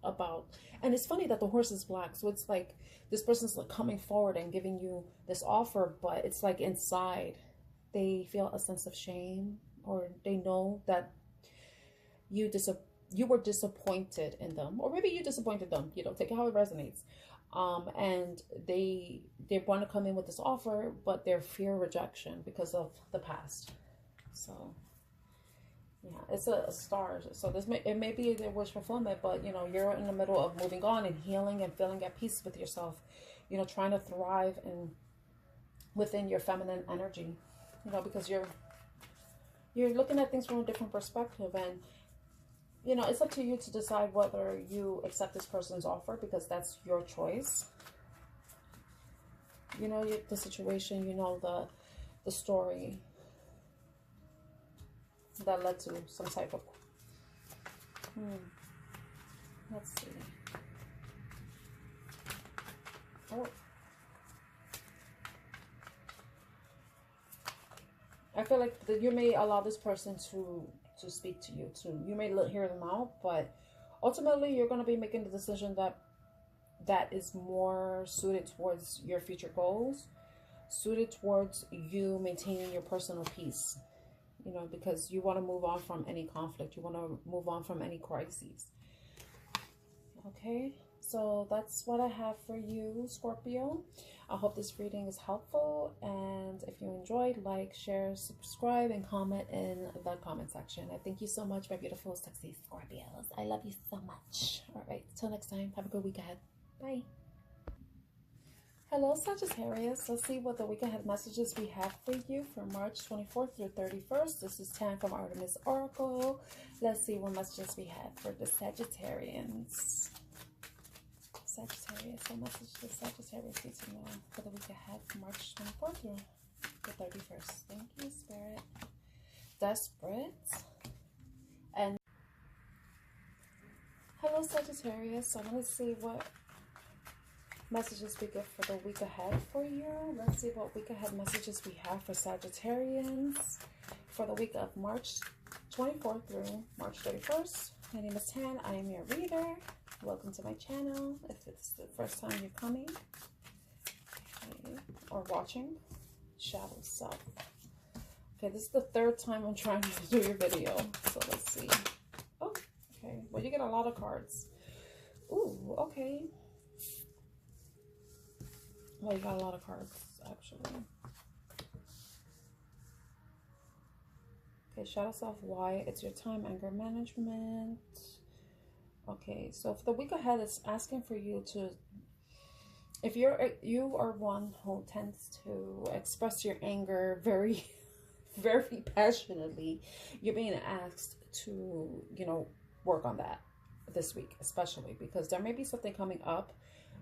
Speaker 1: about. And it's funny that the horse is black, so it's like this person's like coming forward and giving you this offer, but it's like inside they feel a sense of shame, or they know that you were disappointed in them, or maybe you disappointed them. You know, take it how it resonates. And they want to come in with this offer, but they fear rejection because of the past. So yeah, it's a star. So it may be their wish fulfillment, but you know, you're in the middle of moving on and healing and feeling at peace with yourself. You know, trying to thrive within your feminine energy. You know, because you're looking at things from a different perspective, and you know, it's up to you to decide whether you accept this person's offer, because that's your choice. You know the situation. You know the story that led to some type of let's see. Oh, I feel like that you may allow this person to speak to you too. You may hear them out, but ultimately you're going to be making the decision that is more suited towards your future goals, suited towards you maintaining your personal peace. You know, because you want to move on from any conflict. You want to move on from any crises. Okay, so that's what I have for you, Scorpio. I hope this reading is helpful. And if you enjoyed, like, share, subscribe, and comment in the comment section. I thank you so much, my beautiful, sexy Scorpios. I love you so much. All right, till next time. Have a good week ahead. Bye. Hello, Sagittarius. Let's see what the week ahead messages we have for you from March 24th through 31st. This is Tan from Artemis Oracle. Let's see what messages we have for the Sagittarians. Sagittarius, what message does Sagittarius need to know for the week ahead from March 24th through the 31st? Thank you, Spirit. Desperate. And hello, Sagittarius. I want to see what messages we get for the week ahead for you. Let's see what week ahead messages we have for Sagittarians for the week of March 24th through March 31st. My name is Tan. I am your reader. Welcome to my channel. If it's the first time you're coming or watching, Shadow Self. Okay, this is the third time I'm trying to do your video. So let's see. Oh, okay. Well, you get a lot of cards. Ooh, okay. Well, you got a lot of cards, actually. Okay, Shadow Self, why? It's your time, anger management. Okay, so for the week ahead, it's asking for you to, if you are one who tends to express your anger very, very passionately, you're being asked to, you know, work on that this week, especially because there may be something coming up.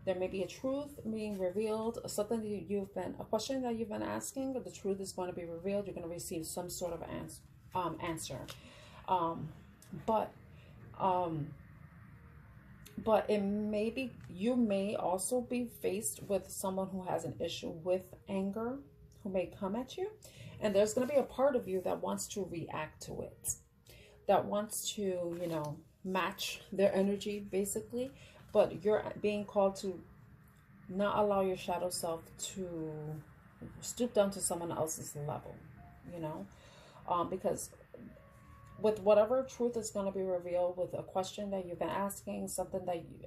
Speaker 1: There may be a truth being revealed, something that a question that you've been asking, the truth is going to be revealed. You're going to receive some sort of answer. But it may be, you may also be faced with someone who has an issue with anger, who may come at you. And there's going to be a part of you that wants to react to it, that wants to, you know, match their energy, basically. But you're being called to not allow your shadow self to stoop down to someone else's level, you know, because with whatever truth is going to be revealed, with a question that you've been asking,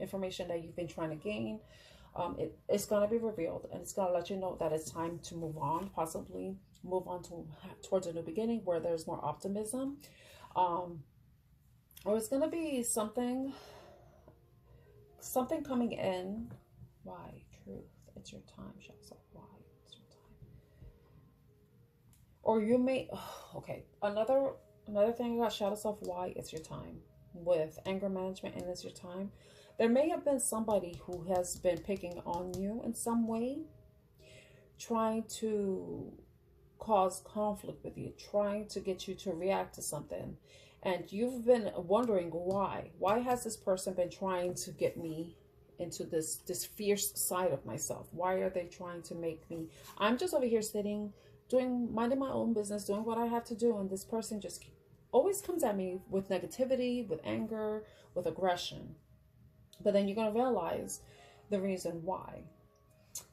Speaker 1: information that you've been trying to gain, it's going to be revealed, and it's going to let you know that it's time to move on, possibly move on towards a new beginning where there's more optimism, or it's going to be something coming in. Why? Truth. It's your time, Shadow Self. Why? It's your time. Or you may, okay, another thing about Shadow Self, why? It's your time. With anger management and it's your time. There may have been somebody who has been picking on you in some way, trying to cause conflict with you, trying to get you to react to something. And you've been wondering why. Why has this person been trying to get me into this fierce side of myself? Why are they trying to make me? I'm just over here sitting, minding my own business, doing what I have to do, and this person just always comes at me with negativity, with anger, with aggression. But then you're going to realize the reason why,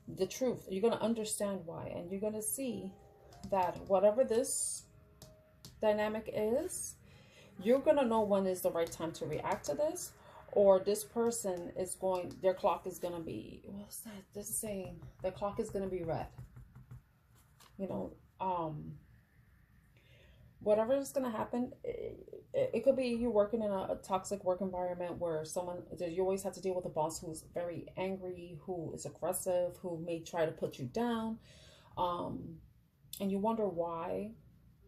Speaker 1: the truth. You're going to understand why, and you're going to see that whatever this dynamic is, you're going to know when is the right time to react to this, or this person is going, their clock is going to be, what's that? This is saying their clock is going to be red. You know, whatever is going to happen, it could be you working in a toxic work environment where you always have to deal with a boss who's very angry, who is aggressive, who may try to put you down. And you wonder why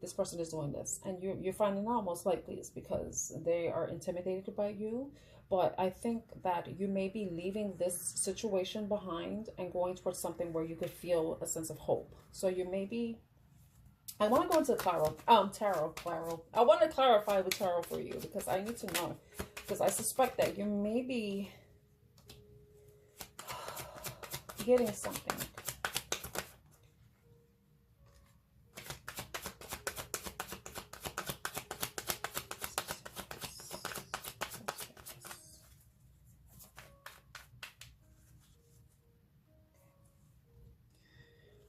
Speaker 1: this person is doing this. And you're finding out most likely it's because they are intimidated by you. But I think that you may be leaving this situation behind and going towards something where you could feel a sense of hope. So you may be, I want to go into tarot. I want to clarify with tarot for you because I need to know. Because I suspect that you may be getting something.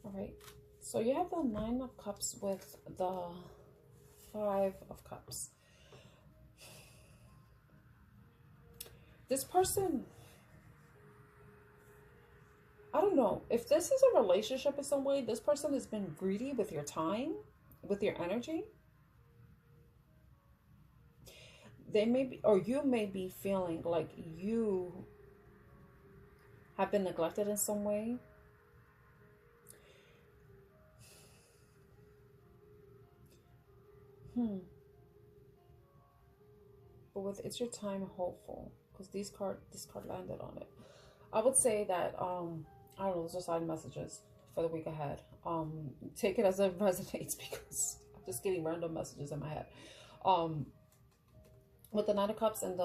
Speaker 1: All right. So you have the 9 of Cups with the 5 of Cups. This person, I don't know. If this is a relationship in some way, this person has been greedy with your time, with your energy. They may be, or you may be feeling like you have been neglected in some way. But with it's your time, hopeful, because this card landed on it. I would say that I don't know, those are side messages for the week ahead. Take it as it resonates because I'm just getting random messages in my head. With the 9 of Cups and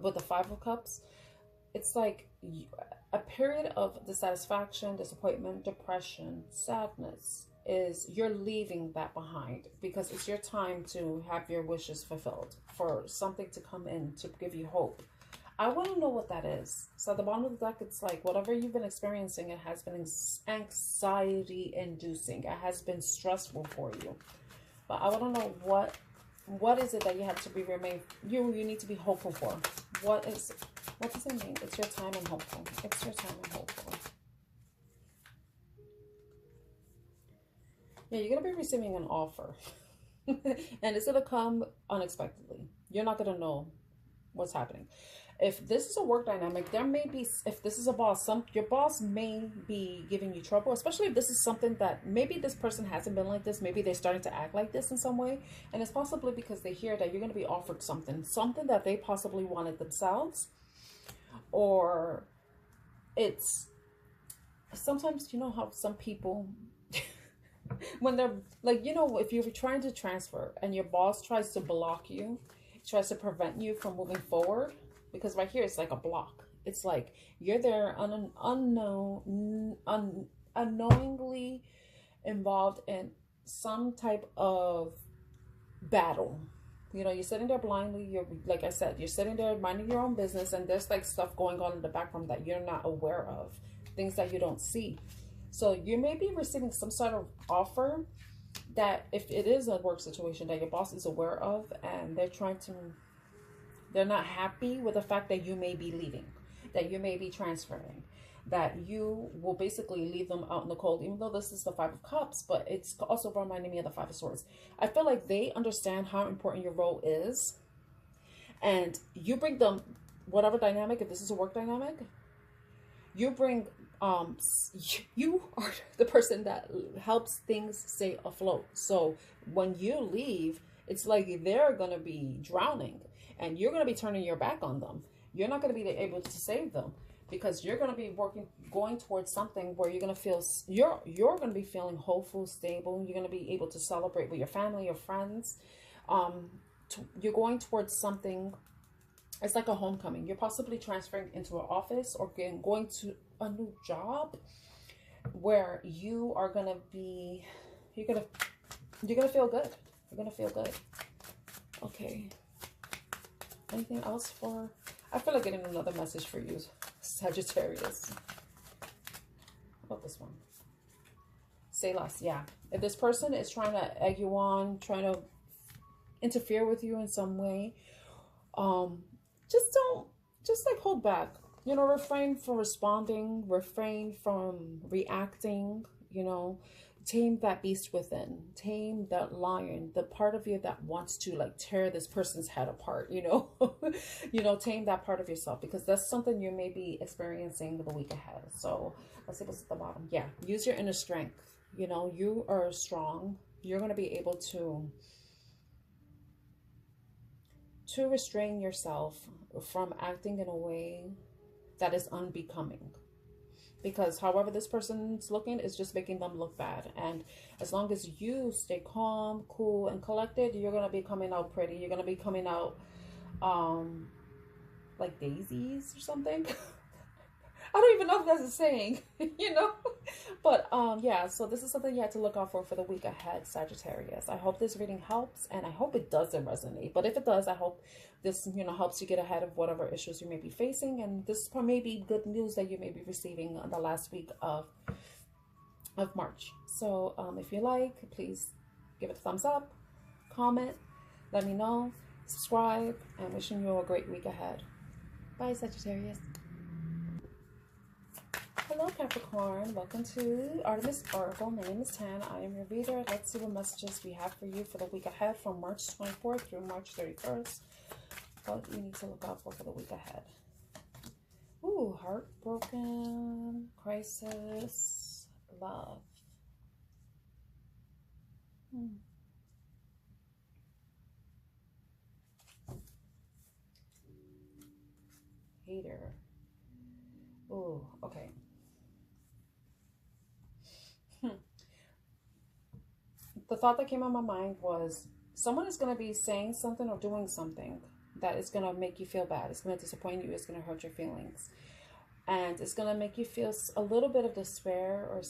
Speaker 1: with the 5 of Cups, it's like a period of dissatisfaction, disappointment, depression, sadness, is you're leaving that behind because it's your time to have your wishes fulfilled, for something to come in to give you hope. I want to know what that is. So at the bottom of the deck, it's like whatever you've been experiencing, it has been anxiety inducing. It has been stressful for you. But I want to know what is it that you have to you need to be hopeful for. What does it mean? It's your time and hopeful. It's your time and hopeful. Yeah, you're going to be receiving an offer. And it's going to come unexpectedly. You're not going to know what's happening. If this is a work dynamic, there may be, if this is a boss, your boss may be giving you trouble, especially if this is something that maybe this person hasn't been like this. Maybe they're starting to act like this in some way. And it's possibly because they hear that you're going to be offered something that they possibly wanted themselves. Or it's sometimes, you know how some people, when they're like, you know, if you're trying to transfer and your boss tries to block you, tries to prevent you from moving forward. Because right here, it's like a block. It's like you're there unknowingly involved in some type of battle. You know, you're sitting there blindly. You're, like I said, you're sitting there minding your own business. And there's like stuff going on in the background that you're not aware of. Things that you don't see. So you may be receiving some sort of offer that, if it is a work situation that your boss is aware of, and they're not happy with the fact that you may be leaving, that you may be transferring, that you will basically leave them out in the cold, even though this is the Five of Cups, but it's also reminding me of the Five of Swords. I feel like they understand how important your role is, and you bring them, whatever dynamic, if this is a work dynamic, you bring, you are the person that helps things stay afloat. So when you leave, it's like they're going to be drowning. And you're going to be turning your back on them. You're not going to be able to save them, because you're going to be going towards something where you're going to feel, you're going to be feeling hopeful, stable. You're going to be able to celebrate with your family, your friends. You're going towards something. It's like a homecoming. You're possibly transferring into an office or going to a new job where you are going to be, you're going to feel good. You're going to feel good. Okay. Anything else for... I feel like getting another message for you, Sagittarius. How about this one? Say less. Yeah. If this person is trying to egg you on, trying to interfere with you in some way, just like hold back. You know, refrain from responding, refrain from reacting, you know. Tame that beast within, tame that lion, the part of you that wants to like tear this person's head apart, you know. You know, tame that part of yourself, because that's something you may be experiencing the week ahead. So let's see what's at the bottom. Yeah, use your inner strength. You know, you are strong. You're going to be able to restrain yourself from acting in a way that is unbecoming. Because however this person's looking is just making them look bad. And as long as you stay calm, cool, and collected, you're going to be coming out pretty. You're going to be coming out like daisies or something. I don't even know if that's a saying, you know. But yeah, so this is something you have to look out for the week ahead, Sagittarius. I hope this reading helps, and I hope it doesn't resonate. But if it does, I hope this, you know, helps you get ahead of whatever issues you may be facing. And this may be good news that you may be receiving on the last week of March. So if you like, please give it a thumbs up, comment, let me know, subscribe, and wishing you a great week ahead. Bye, Sagittarius. Hello, Capricorn. Welcome to Artemis Oracle. My name is Tan. I am your reader. Let's see what messages we have for you for the week ahead from March 24th through March 31st. What you need to look out for the week ahead. Ooh, heartbroken, crisis, love. Hater. Ooh, okay. The thought that came on my mind was someone is going to be saying something or doing something that is going to make you feel bad. It's going to disappoint you. It's going to hurt your feelings. And it's going to make you feel a little bit of despair or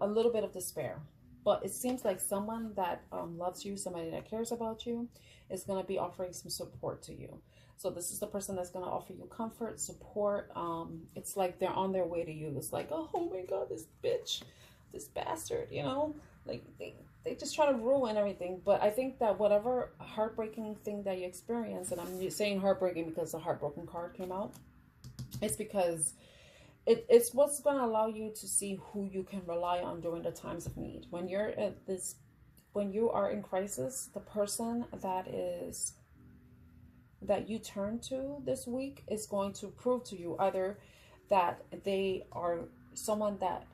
Speaker 1: a little bit of despair. But it seems like someone that loves you, somebody that cares about you, is going to be offering some support to you. So this is the person that's going to offer you comfort, support. It's like they're on their way to you. It's like, oh my God, this bitch, this bastard, you know, like they just try to ruin everything. But I think that whatever heartbreaking thing that you experience, and I'm saying heartbreaking because the heartbroken card came out, it's because it's what's going to allow you to see who you can rely on during the times of need. When you're at this, when you are in crisis, the person that you turn to this week is going to prove to you either that they are someone that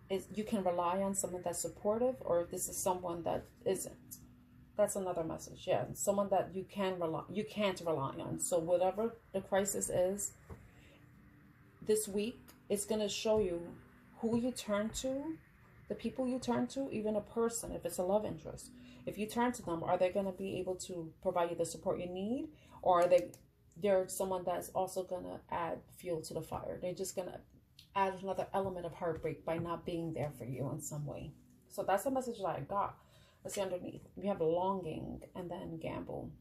Speaker 1: is you can rely on, someone that's supportive, or this is someone that isn't. That's another message. Yeah, someone that you can't rely on. So whatever the crisis is this week, it's going to show you who you turn to, the people you turn to, even a person, if it's a love interest. If you turn to them, are they going to be able to provide you the support you need? Or are they're someone that's also going to add fuel to the fire? They're just going to add another element of heartbreak by not being there for you in some way. So that's the message that I got. Let's see underneath. We have longing and then gamble.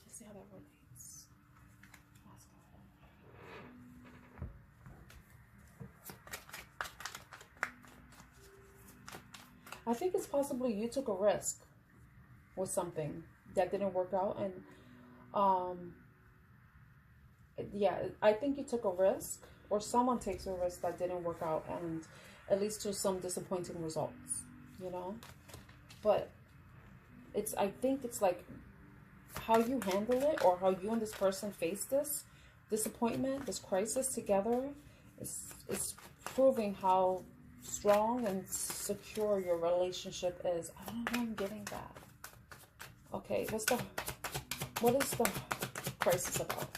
Speaker 1: Let's see how that relates. I think it's possibly you took a risk with something that didn't work out, and yeah, I think you took a risk, or someone takes a risk that didn't work out, and it leads to some disappointing results, you know. But I think it's like how you handle it, or how you and this person face this disappointment, this crisis together, is proving how strong and secure your relationship is. I don't know why I'm getting that. Okay, what is the crisis about?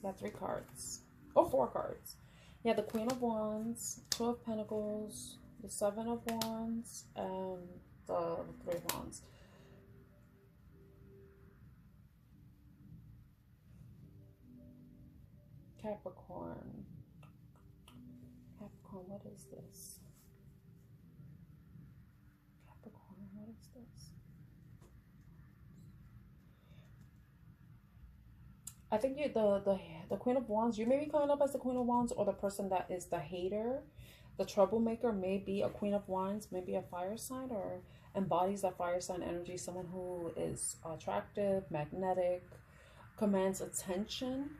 Speaker 1: Got 3 cards. Oh, 4 cards. Yeah, the Queen of Wands, 2 of Pentacles, the 7 of Wands, and the 3 of Wands. Capricorn. Capricorn, what is this? Capricorn, what is this? I think the Queen of Wands, you may be coming up as the Queen of Wands, or the person that is the hater, the troublemaker, may be a Queen of Wands, maybe a fire sign, or embodies that fire sign energy, someone who is attractive, magnetic, commands attention.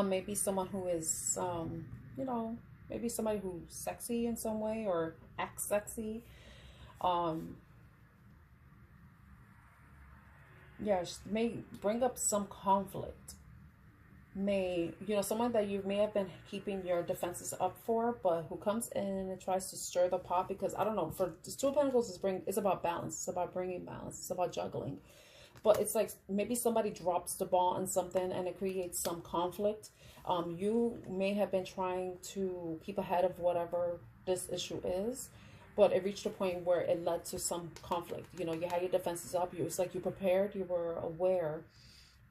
Speaker 1: Maybe someone who is, you know, maybe somebody who's sexy in some way or acts sexy. Yes, may bring up some conflict. May, you know, someone that you may have been keeping your defenses up for, but who comes in and tries to stir the pot, because I don't know, for this 2 of Pentacles it's about balance. It's about bringing balance. It's about juggling. But it's like maybe somebody drops the ball on something and it creates some conflict. You may have been trying to keep ahead of whatever this issue is, but it reached a point where it led to some conflict. You know, you had your defenses up. It was like you prepared, you were aware,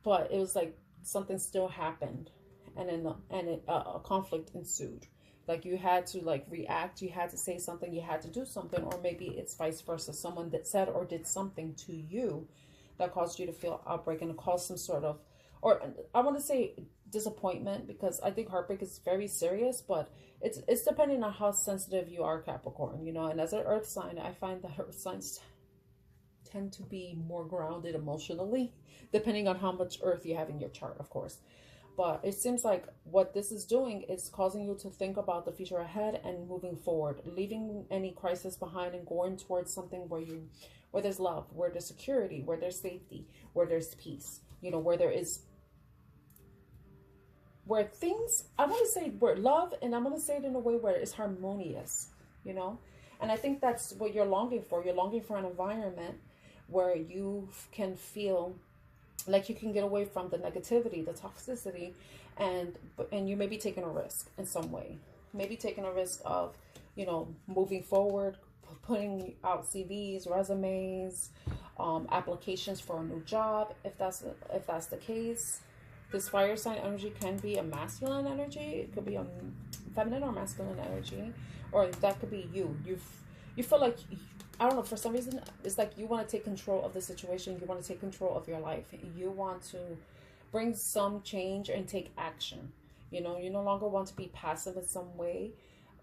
Speaker 1: but it was like something still happened, and then a conflict ensued. Like you had to like react, you had to say something, you had to do something, or maybe it's vice versa. Someone that said or did something to you that caused you to feel outbreak and caused some sort of, or I want to say disappointment, because I think heartbreak is very serious, but it's depending on how sensitive you are, Capricorn, you know. And as an earth sign, I find that earth signs tend to be more grounded emotionally, depending on how much earth you have in your chart, of course. But it seems like what this is doing is causing you to think about the future ahead and moving forward, leaving any crisis behind and going towards something where there's love, where there's security, where there's safety, where there's peace, you know, where things, I want to say where love, and I'm going to say it in a way where it's harmonious, you know. And I think that's what you're longing for. You're longing for an environment where you can feel like you can get away from the negativity, the toxicity, and you may be taking a risk in some way. Maybe taking a risk of, you know, moving forward, putting out CVs, resumes, applications for a new job. If that's the case, this fire sign energy can be a masculine energy. It could be a feminine or masculine energy, or that could be you. You feel like, I don't know, for some reason it's like you want to take control of the situation. You want to take control of your life. You want to bring some change and take action. You know, you no longer want to be passive in some way.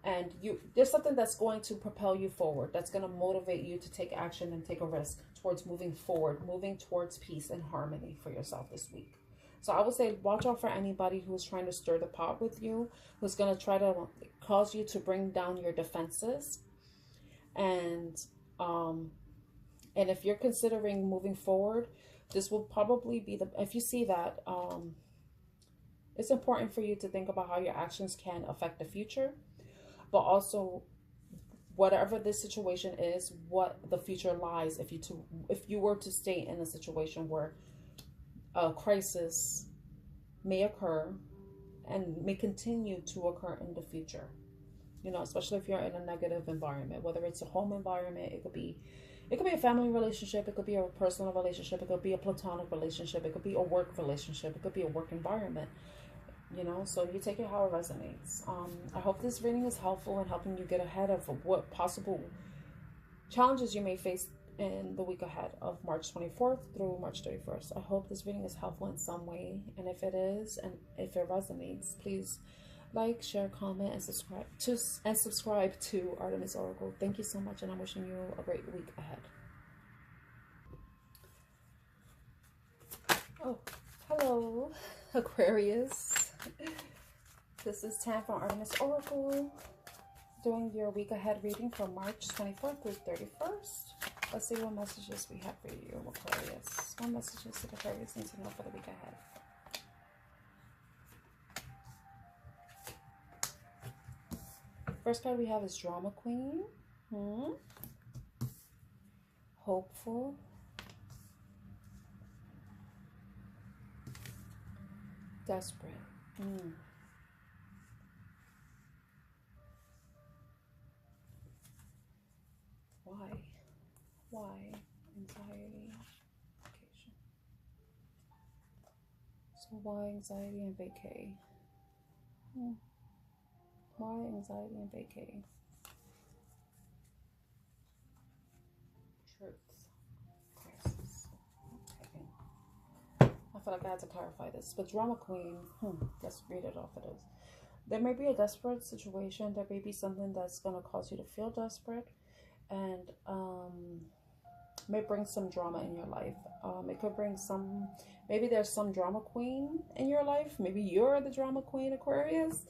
Speaker 1: And there's something that's going to propel you forward, that's going to motivate you to take action and take a risk towards moving forward, moving towards peace and harmony for yourself this week. So I would say watch out for anybody who's trying to stir the pot with you, who's going to try to cause you to bring down your defenses. And if you're considering moving forward, this will probably be if you see that, it's important for you to think about how your actions can affect the future. But also, whatever this situation is, what the future lies if you were to stay in a situation where a crisis may occur and may continue to occur in the future. You know, especially if you're in a negative environment, whether it's a home environment, it could be a family relationship, it could be a personal relationship, it could be a platonic relationship, it could be a work relationship, it could be a work environment. You know, so you take it how it resonates. I hope this reading is helpful in helping you get ahead of what possible challenges you may face in the week ahead of March 24th through March 31st. I hope this reading is helpful in some way. And if it is, and if it resonates, please like, share, comment, and subscribe to Artemis Oracle. Thank you so much, and I'm wishing you a great week ahead. Oh, hello, Aquarius. This is Tam from Artemis Oracle, doing your week ahead reading from March 24th through 31st. Let's see what messages we have for you, Aquarius. What messages did Aquarius need to know for the week ahead? First card we have is Drama Queen. Hopeful. Desperate. Why? Anxiety. Vacation. So why anxiety and vacay? Why anxiety and vacay? Truth. Crisis. Okay. I feel like I had to clarify this. But Drama Queen, let's read it off of this. There may be a desperate situation. There may be something that's going to cause you to feel desperate. And may bring some drama in your life. It could bring maybe there's some drama queen in your life. Maybe you're the drama queen, Aquarius.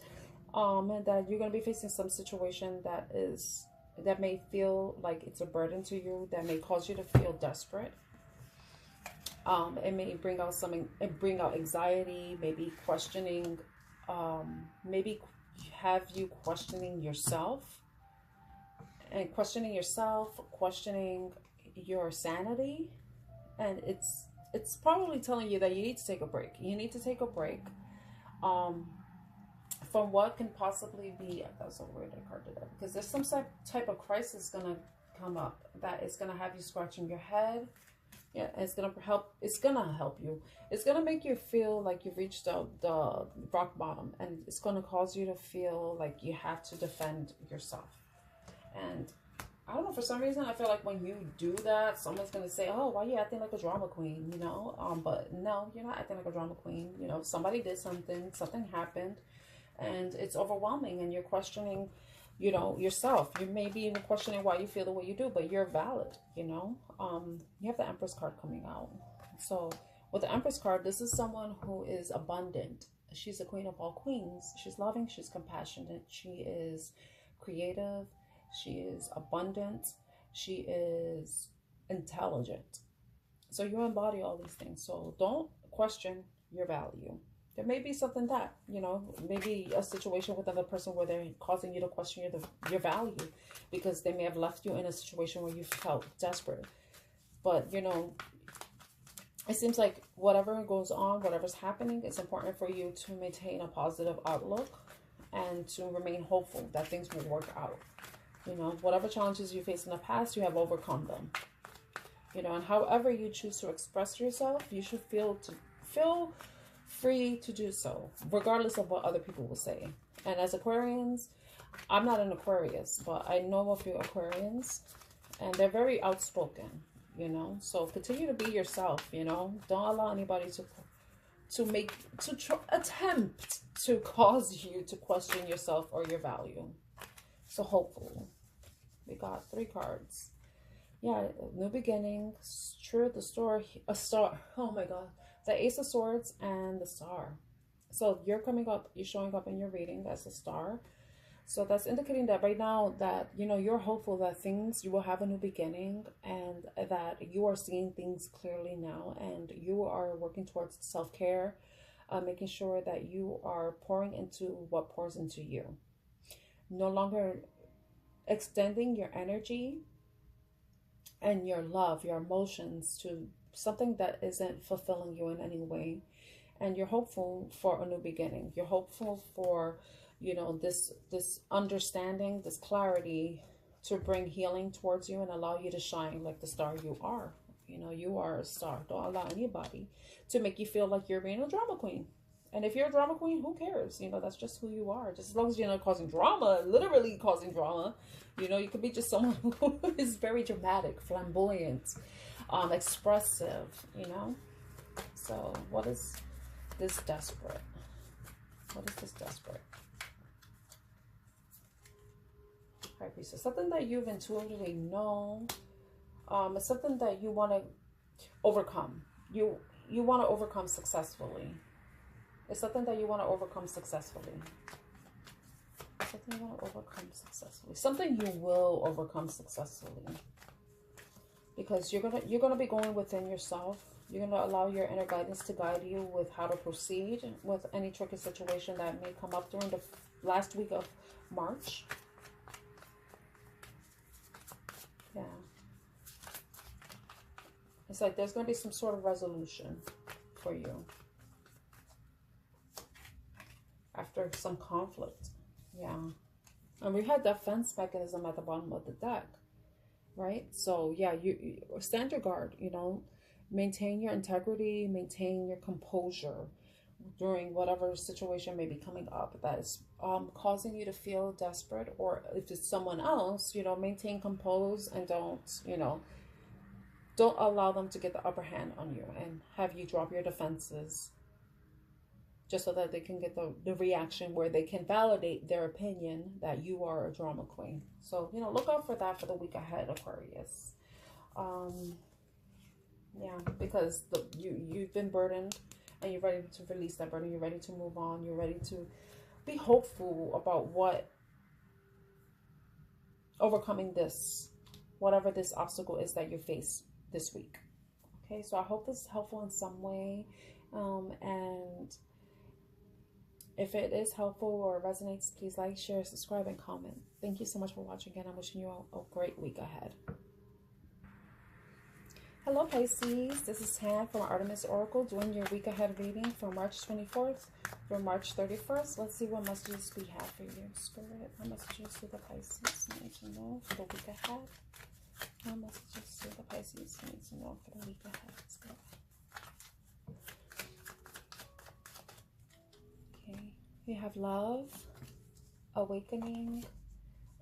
Speaker 1: And that you're going to be facing some situation that may feel like it's a burden to you, that may cause you to feel desperate. It may bring out anxiety, maybe questioning, maybe have you questioning yourself, questioning your sanity. And it's probably telling you that you need to take a break. You need to take a break from what can possibly be, that's a weird card today, because there's some type of crisis gonna come up that is gonna have you scratching your head. Yeah, it's gonna help you. It's gonna make you feel like you've reached the rock bottom, and it's gonna cause you to feel like you have to defend yourself. And I don't know, for some reason I feel like when you do that, someone's gonna say, oh, why are you acting like a drama queen, you know? But no, you're not acting like a drama queen. You know, somebody did something happened, and it's overwhelming, and you're questioning, you know, yourself. You may be even questioning why you feel the way you do, but you're valid, you know. You have the Empress card coming out. So with the Empress card, this is someone who is abundant. She's the queen of all queens. She's loving, she's compassionate, she is creative, she is abundant, she is intelligent. So you embody all these things. So don't question your value. There may be something that, you know, maybe a situation with another person where they're causing you to question your value, because they may have left you in a situation where you felt desperate. But, you know, it seems like whatever goes on, whatever's happening, it's important for you to maintain a positive outlook and to remain hopeful that things will work out. You know, whatever challenges you faced in the past, you have overcome them. You know, and however you choose to express yourself, you should feel free to do so, regardless of what other people will say. And as Aquarians, I'm not an Aquarius, but I know a few Aquarians, and they're very outspoken, you know. So continue to be yourself, you know. Don't allow anybody to attempt to cause you to question yourself or your value. So hopeful. We got 3 cards. Yeah, new beginning, true, the story, a star. Oh my God. The Ace of Swords and the Star. So you're coming up, you're showing up in your reading as a star. So that's indicating that right now that, you know, you're hopeful that you will have a new beginning, and that you are seeing things clearly now, and you are working towards self-care, making sure that you are pouring into what pours into you. No longer extending your energy and your love, your emotions to something that isn't fulfilling you in any way. And you're hopeful for a new beginning. You're hopeful for, you know, this understanding, this clarity to bring healing towards you and allow you to shine like the star you are. You know, you are a star. Don't allow anybody to make you feel like you're being a drama queen. And if you're a drama queen, who cares? You know, that's just who you are. Just as long as you're not causing drama, literally causing drama. You know, you could be just someone who is very dramatic, flamboyant, expressive, you know. So what is this desperate? What is this desperate? High Priestess. Something that you've intuitively known. It's something that you want to overcome. You want to overcome successfully. It's something that you want to overcome successfully. Something you want to overcome successfully. Something you will overcome successfully. Because you're gonna be going within yourself. You're gonna allow your inner guidance to guide you with how to proceed with any tricky situation that may come up during the last week of March. Yeah. It's like there's gonna be some sort of resolution for you after some conflict. Yeah. And we had defense mechanism at the bottom of the deck, right? So yeah, you stand your guard, you know, maintain your integrity, maintain your composure during whatever situation may be coming up that is causing you to feel desperate, or if it's someone else, you know, maintain compose and don't allow them to get the upper hand on you and have you drop your defenses, just so that they can get the reaction where they can validate their opinion that you are a drama queen. So, you know, look out for that for the week ahead, Aquarius. Yeah, because you've been burdened and you're ready to release that burden. You're ready to move on. You're ready to be hopeful about overcoming this, whatever this obstacle is that you face this week. Okay, so I hope this is helpful in some way. And if it is helpful or resonates, please like, share, subscribe, and comment. Thank you so much for watching, and I'm wishing you all a great week ahead. Hello, Pisces. This is Tan from Artemis Oracle doing your week ahead reading from March 24th through March 31st. Let's see what messages we have for you. Spirit, what messages do the Pisces need to know for the week ahead? What messages do the Pisces need to know for the week ahead? Spirit. You have love, awakening,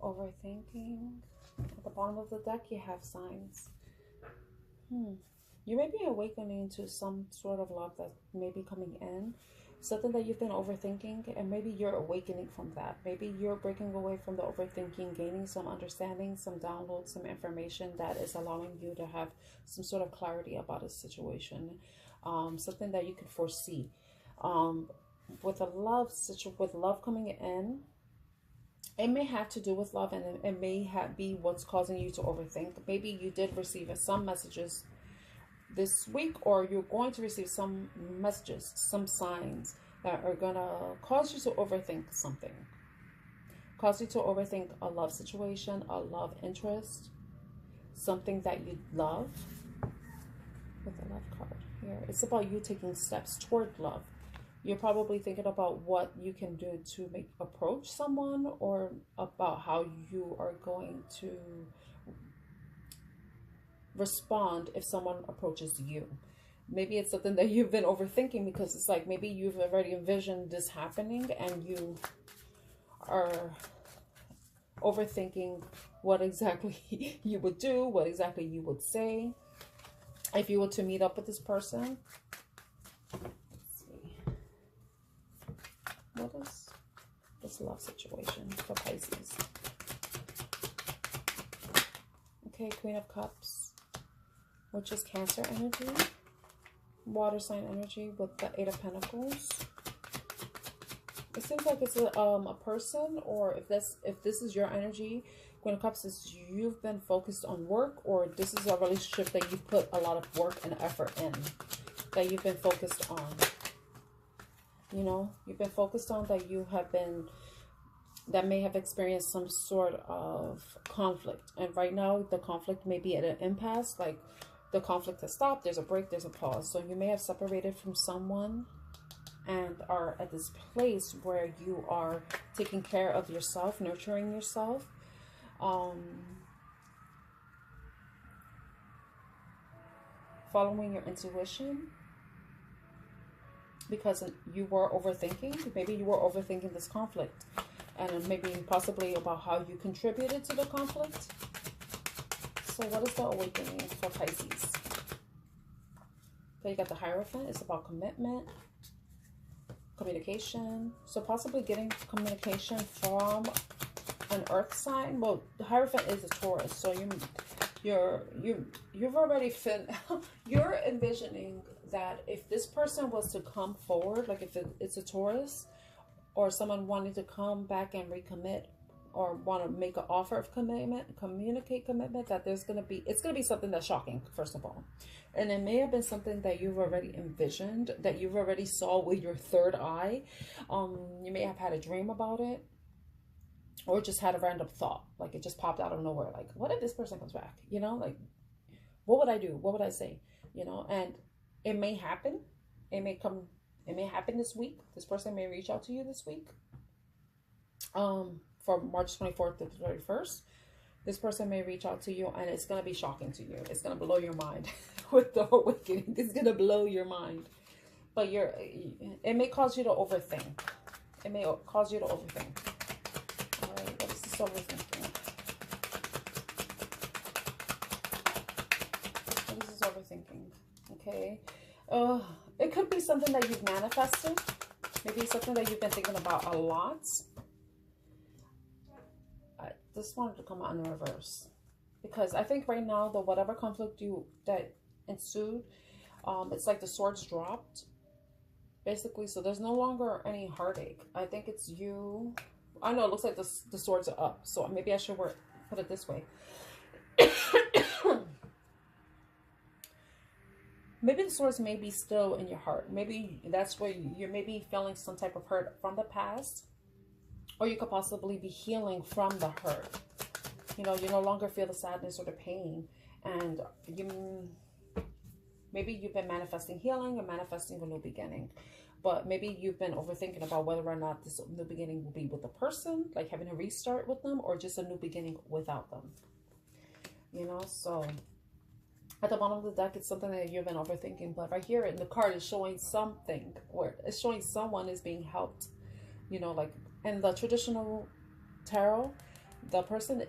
Speaker 1: overthinking. At the bottom of the deck, you have signs. You may be awakening to some sort of love that may be coming in. Something that you've been overthinking, and maybe you're awakening from that. Maybe you're breaking away from the overthinking, gaining some understanding, some download, some information that is allowing you to have some sort of clarity about a situation. Something that you could foresee. With love coming in, it may have to do with love, and it may be what's causing you to overthink. Maybe you did receive some messages this week, or you're going to receive some messages, some signs that are gonna cause you to overthink something, cause you to overthink a love situation, a love interest, something that you love. With the love card here, it's about you taking steps toward love. You're probably thinking about what you can do to approach someone, or about how you are going to respond if someone approaches you. Maybe it's something that you've been overthinking, because it's like maybe you've already envisioned this happening and you are overthinking what exactly you would do, what exactly you would say if you were to meet up with this person. Let's see. What is this love situation for Pisces? Okay, Queen of Cups, which is Cancer energy, water sign energy with the Eight of Pentacles. It seems like it's a person, or if this is your energy, Queen of Cups, is you've been focused on work, or this is a relationship that you put a lot of work and effort in, that you've been focused on. You know, you've been focused on, that you have been, that may have experienced some sort of conflict. And right now, the conflict may be at an impasse, like the conflict has stopped, there's a break, there's a pause. So you may have separated from someone and are at this place where you are taking care of yourself, nurturing yourself. Following your intuition, because you were overthinking. Maybe you were overthinking this conflict, and maybe possibly about how you contributed to the conflict. So what is the awakening for Pisces? So you got the Hierophant. It's about commitment, communication. So possibly getting communication from an earth sign. Well, the Hierophant is a Taurus, so you've already you're envisioning that if this person was to come forward, like if it's a Taurus, or someone wanting to come back and recommit, or want to make an offer of commitment, communicate commitment, that it's going to be something that's shocking, first of all. And it may have been something that you've already envisioned, that you've already saw with your third eye. You may have had a dream about it, or just had a random thought, like it just popped out of nowhere. Like, what if this person comes back? You know, like, what would I do? What would I say? You know, and it may happen. It may happen this week. This person may reach out to you this week. From March 24th to the 31st, this person may reach out to you, and it's going to be shocking to you. It's going to blow your mind with the awakening. It's going to blow your mind. But it may cause you to overthink. It may cause you to overthink. All right, what is this overthinking? What is this overthinking? Okay. It could be something that you've manifested. Maybe something that you've been thinking about a lot. This wanted to come out in reverse, because I think right now, the whatever conflict that ensued, it's like the swords dropped, basically. So there's no longer any heartache. I think it's you. I know it looks like the swords are up, so maybe I should put it this way. Maybe the swords may be still in your heart. Maybe that's where you're maybe feeling some type of hurt from the past. Or you could possibly be healing from the hurt. You know, you no longer feel the sadness or the pain. And maybe you've been manifesting healing or manifesting a new beginning. But maybe you've been overthinking about whether or not this new beginning will be with the person, like having a restart with them, or just a new beginning without them. You know, so at the bottom of the deck, it's something that you've been overthinking. But right here in the card is showing something, where it's showing someone is being helped. You know, like in the traditional tarot, the person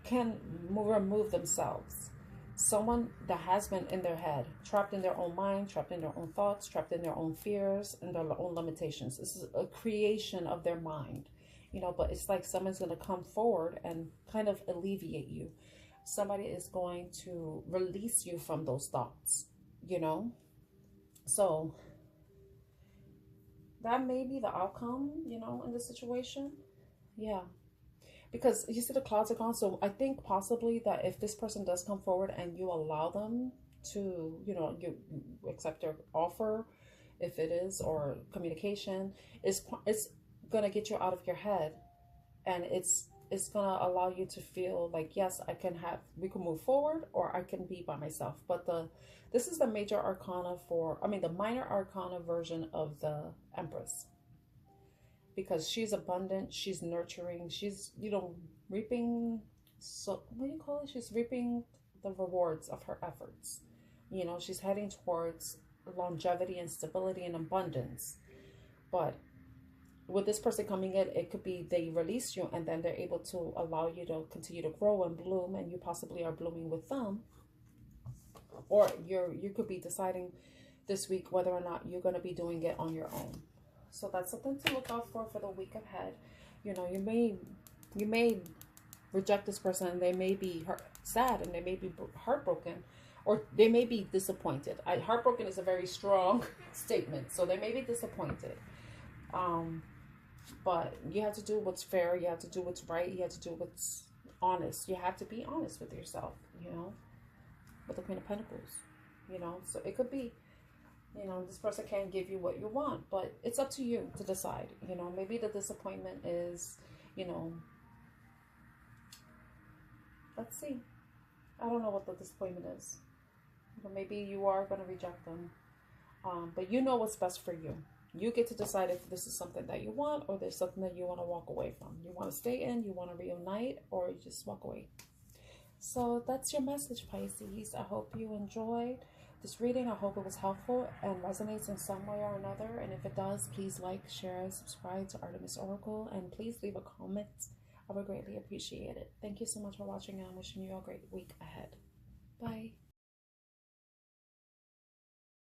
Speaker 1: can remove themselves. Someone that has been in their head, trapped in their own mind, trapped in their own thoughts, trapped in their own fears and their own limitations. This is a creation of their mind, you know, but it's like someone's going to come forward and kind of alleviate you. Somebody is going to release you from those thoughts, you know. So that may be the outcome, you know, in this situation. Yeah. Because you see the clouds are gone. So I think possibly that if this person does come forward and you allow them to, you know, you accept their offer, if it is, or communication, it's going to get you out of your head. And it's is gonna allow you to feel like, yes, we can move forward, or I can be by myself. But this is the major arcana the minor arcana version of the Empress, because she's abundant, she's nurturing, she's, reaping, so what do you call it? She's reaping the rewards of her efforts. She's heading towards longevity and stability and abundance. But with this person coming in, it could be they release you and then they're able to allow you to continue to grow and bloom, and you possibly are blooming with them. Or you could be deciding this week whether or not you're going to be doing it on your own. So that's something to look out for the week ahead. You may reject this person, and they may be sad, and they may be heartbroken, or they may be disappointed. Heartbroken is a very strong statement, so they may be disappointed. But you have to do what's fair. You have to do what's right. You have to do what's honest. You have to be honest with yourself, with the Queen of Pentacles, So it could be, this person can't give you what you want, but it's up to you to decide. Maybe the disappointment is, let's see. I don't know what the disappointment is. Maybe you are going to reject them. But you know what's best for you. You get to decide if this is something that you want, or there's something that you want to walk away from. You want to stay in, you want to reunite, or you just walk away. So that's your message, Pisces. I hope you enjoyed this reading. I hope it was helpful and resonates in some way or another. And if it does, please like, share, subscribe to Artemis Oracle, and please leave a comment. I would greatly appreciate it. Thank you so much for watching, and I'm wishing you a great week ahead.